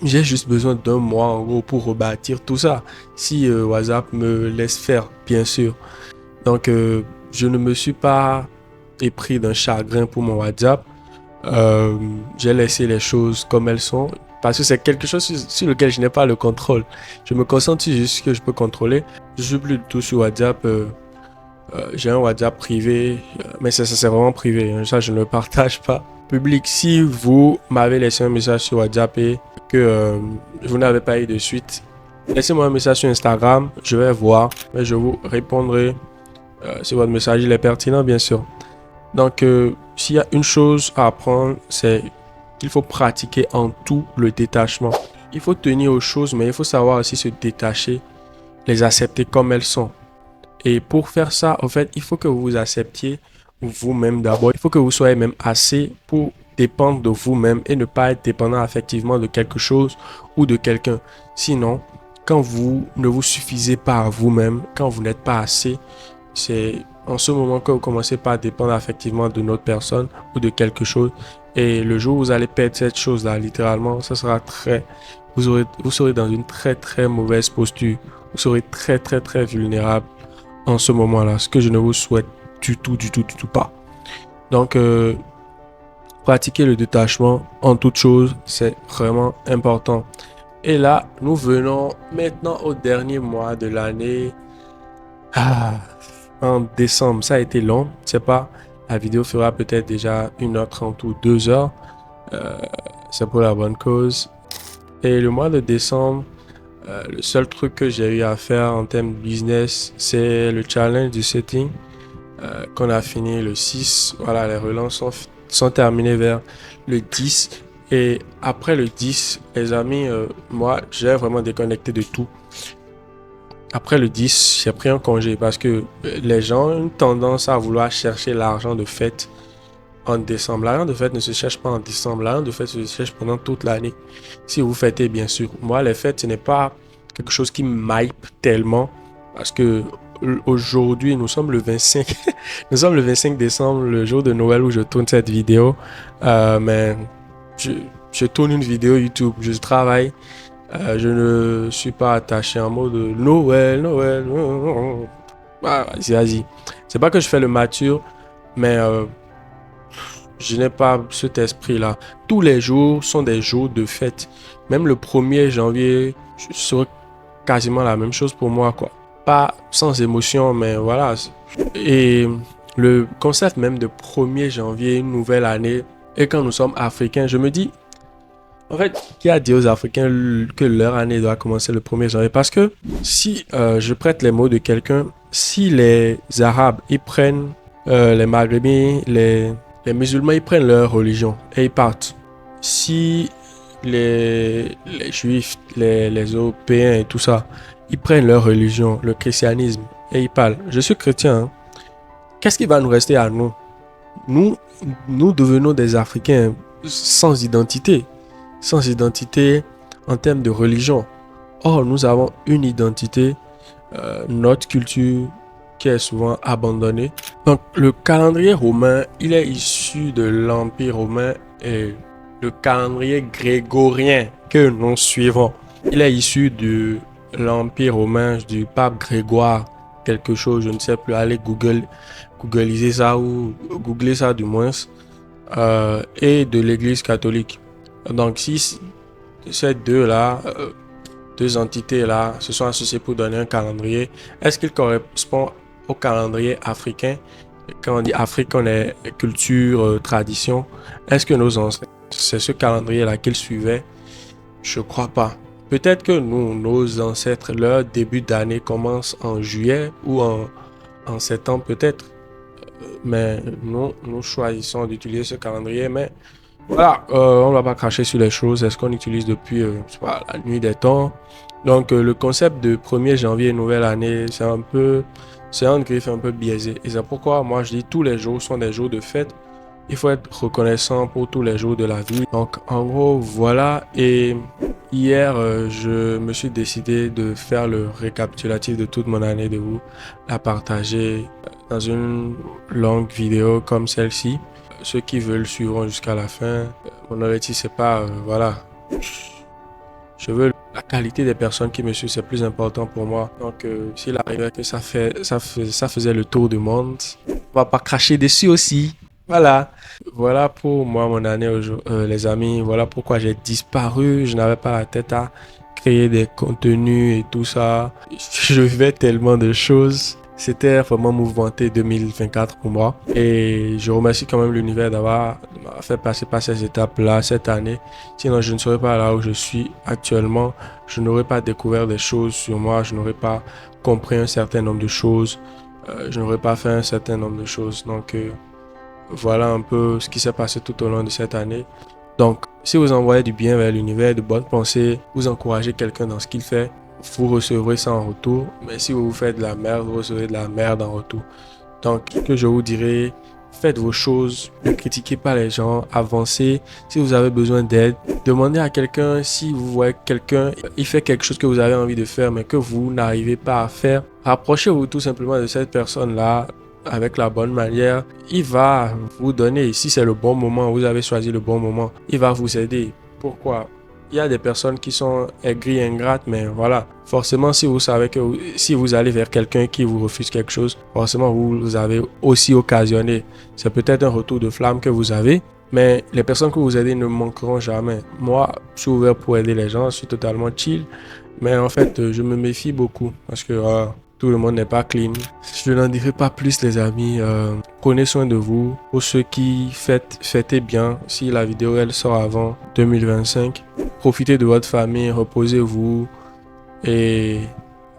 j'ai juste besoin d'un mois en gros pour rebâtir tout ça. Si WhatsApp me laisse faire, bien sûr. Donc, je ne me suis pas épris d'un chagrin pour mon WhatsApp. J'ai laissé les choses comme elles sont parce que c'est quelque chose sur lequel je n'ai pas le contrôle. Je me concentre sur ce que je peux contrôler. Je suis plus du tout sur WhatsApp. J'ai un WhatsApp privé, mais ça c'est vraiment privé, hein. Ça je ne le partage pas. Public, si vous m'avez laissé un message sur WhatsApp et que vous n'avez pas eu de suite, laissez-moi un message sur Instagram, je vais voir et je vous répondrai si votre message il est pertinent, bien sûr. Donc, s'il y a une chose à apprendre, c'est qu'il faut pratiquer en tout le détachement. Il faut tenir aux choses, mais il faut savoir aussi se détacher, les accepter comme elles sont. Et pour faire ça, en fait, il faut que vous vous acceptiez vous-même d'abord. Il faut que vous soyez même assez pour dépendre de vous-même et ne pas être dépendant affectivement de quelque chose ou de quelqu'un. Sinon, quand vous ne vous suffisez pas à vous-même, quand vous n'êtes pas assez, c'est en ce moment que vous commencez par dépendre affectivement de notre personne ou de quelque chose. Et le jour où vous allez perdre cette chose-là, littéralement, ça sera vous serez dans une très très mauvaise posture. Vous serez très très très vulnérable en ce moment-là, ce que je ne vous souhaite du tout pas. Donc, pratiquer le détachement en toute chose, c'est vraiment important. Et là, nous venons maintenant au dernier mois de l'année. Ah, en décembre, ça a été long. Je sais pas, la vidéo fera peut-être déjà 1h30 ou 2 heures. Euh, c'est pour la bonne cause. Et le mois de décembre, le seul truc que j'ai eu à faire en termes de business, c'est le challenge du setting qu'on a fini le 6. Voilà, les relances sont terminées vers le 10. Et après le 10, les amis, moi, j'ai vraiment déconnecté de tout. Après le 10, j'ai pris un congé parce que les gens ont une tendance à vouloir chercher l'argent de fête en décembre. L'argent de fête ne se cherche pas en décembre. L'argent de fête se cherche pendant toute l'année. Si vous fêtez, bien sûr. Moi, les fêtes, ce n'est pas quelque chose qui m'hype tellement parce que aujourd'hui, nous sommes le 25. Nous sommes le 25 décembre, le jour de Noël où je tourne cette vidéo. Mais je, je tourne une vidéo YouTube. Je travaille. Je ne suis pas attaché en mode Noël, Noël. Ah, vas-y. C'est pas que je fais le mature, mais je n'ai pas cet esprit-là. Tous les jours sont des jours de fête. Même le 1er janvier, ce serait quasiment la même chose pour moi, quoi. Pas sans émotion, mais voilà. Et le concept même de 1er janvier, une nouvelle année, et quand nous sommes africains, je me dis, en fait, qui a dit aux Africains que leur année doit commencer le 1er janvier? Parce que si je prête les mots de quelqu'un, si les Arabes, ils prennent les Maghrébins, les musulmans, ils prennent leur religion et ils partent. Si les Juifs, les Européens et tout ça, ils prennent leur religion, le christianisme, et ils parlent. Je suis chrétien, hein. Qu'est-ce qui va nous rester à nous? Nous, nous devenons des Africains sans identité. Sans identité en termes de religion. Or, nous avons une identité, notre culture qui est souvent abandonnée. Donc, le calendrier romain, il est issu de l'Empire romain et le calendrier grégorien que nous suivons, il est issu de l'Empire romain, du pape Grégoire, quelque chose, je ne sais plus, allez googliser ça ou googler ça du moins, et de l'Église catholique. Donc, si ces deux-là, deux entités-là, se sont associées pour donner un calendrier, est-ce qu'il correspond au calendrier africain? Quand on dit Afrique, on est culture, tradition. Est-ce que nos ancêtres, c'est ce calendrier-là qu'ils suivaient? Je crois pas. Peut-être que nous, nos ancêtres, leur début d'année commence en juillet ou en septembre, peut-être. Mais nous choisissons d'utiliser ce calendrier, mais Voilà, on ne va pas cracher sur les choses. C'est ce qu'on utilise depuis je sais pas, la nuit des temps. Donc, le concept de 1er janvier, nouvelle année, c'est un griffe un peu biaisé. Et c'est pourquoi moi je dis tous les jours sont des jours de fête. Il faut être reconnaissant pour tous les jours de la vie. Donc, en gros, voilà. Et hier, je me suis décidé de faire le récapitulatif de toute mon année, de vous la partager dans une longue vidéo comme celle-ci. Ceux qui veulent suivront jusqu'à la fin. Mon objectif, c'est pas, voilà. Je veux la qualité des personnes qui me suivent, c'est plus important pour moi. Donc, s'il arrivait que ça faisait le tour du monde, on va pas cracher dessus aussi. Voilà. Voilà pour moi mon année, les amis. Voilà pourquoi j'ai disparu. Je n'avais pas la tête à créer des contenus et tout ça. Je fais tellement de choses. C'était vraiment mouvementé 2024 pour moi. Et je remercie quand même l'univers de m'avoir fait passer par ces étapes-là cette année. Sinon, je ne serais pas là où je suis actuellement. Je n'aurais pas découvert des choses sur moi. Je n'aurais pas compris un certain nombre de choses. Je n'aurais pas fait un certain nombre de choses. Donc, voilà un peu ce qui s'est passé tout au long de cette année. Donc, si vous envoyez du bien vers l'univers, de bonnes pensées, vous encouragez quelqu'un dans ce qu'il fait, vous recevrez ça en retour. Mais si vous faites de la merde, vous recevrez de la merde en retour. Donc, ce que je vous dirais, faites vos choses, ne critiquez pas les gens, avancez. Si vous avez besoin d'aide, demandez à quelqu'un. Si vous voyez quelqu'un, il fait quelque chose que vous avez envie de faire, mais que vous n'arrivez pas à faire, rapprochez-vous tout simplement de cette personne-là avec la bonne manière. Il va vous donner, si c'est le bon moment, vous avez choisi le bon moment, il va vous aider. Pourquoi? Il y a des personnes qui sont aigries, ingrates, mais voilà. Forcément, si vous savez que si vous allez vers quelqu'un qui vous refuse quelque chose, forcément, vous avez aussi occasionné. C'est peut-être un retour de flamme que vous avez, mais les personnes que vous aidez ne manqueront jamais. Moi, je suis ouvert pour aider les gens, je suis totalement chill, mais en fait, je me méfie beaucoup parce que tout le monde n'est pas clean. Je n'en dirai pas plus, les amis. Prenez soin de vous. Pour ceux qui fêtez bien, si la vidéo elle sort avant 2025, profitez de votre famille, reposez-vous et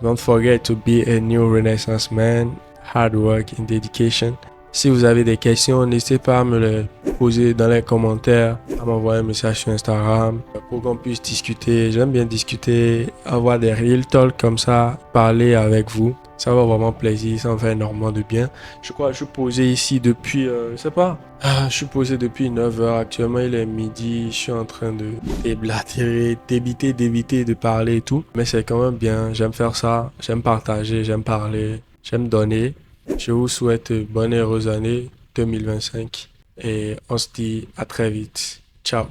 don't forget to be a new Renaissance man. Hard work and dedication. Si vous avez des questions, n'hésitez pas à me les poser dans les commentaires, à m'envoyer un message sur Instagram pour qu'on puisse discuter. J'aime bien discuter, avoir des real talk comme ça, parler avec vous. Ça va vraiment plaisir, ça me fait énormément de bien. Je crois que je suis posé ici depuis, je sais pas, je suis posé depuis 9 heures. Actuellement, il est midi, je suis en train de déblatérer, d'éviter de parler et tout. Mais c'est quand même bien, j'aime faire ça, j'aime partager, j'aime parler, j'aime donner. Je vous souhaite une bonne et heureuse année 2025 et on se dit à très vite. Ciao.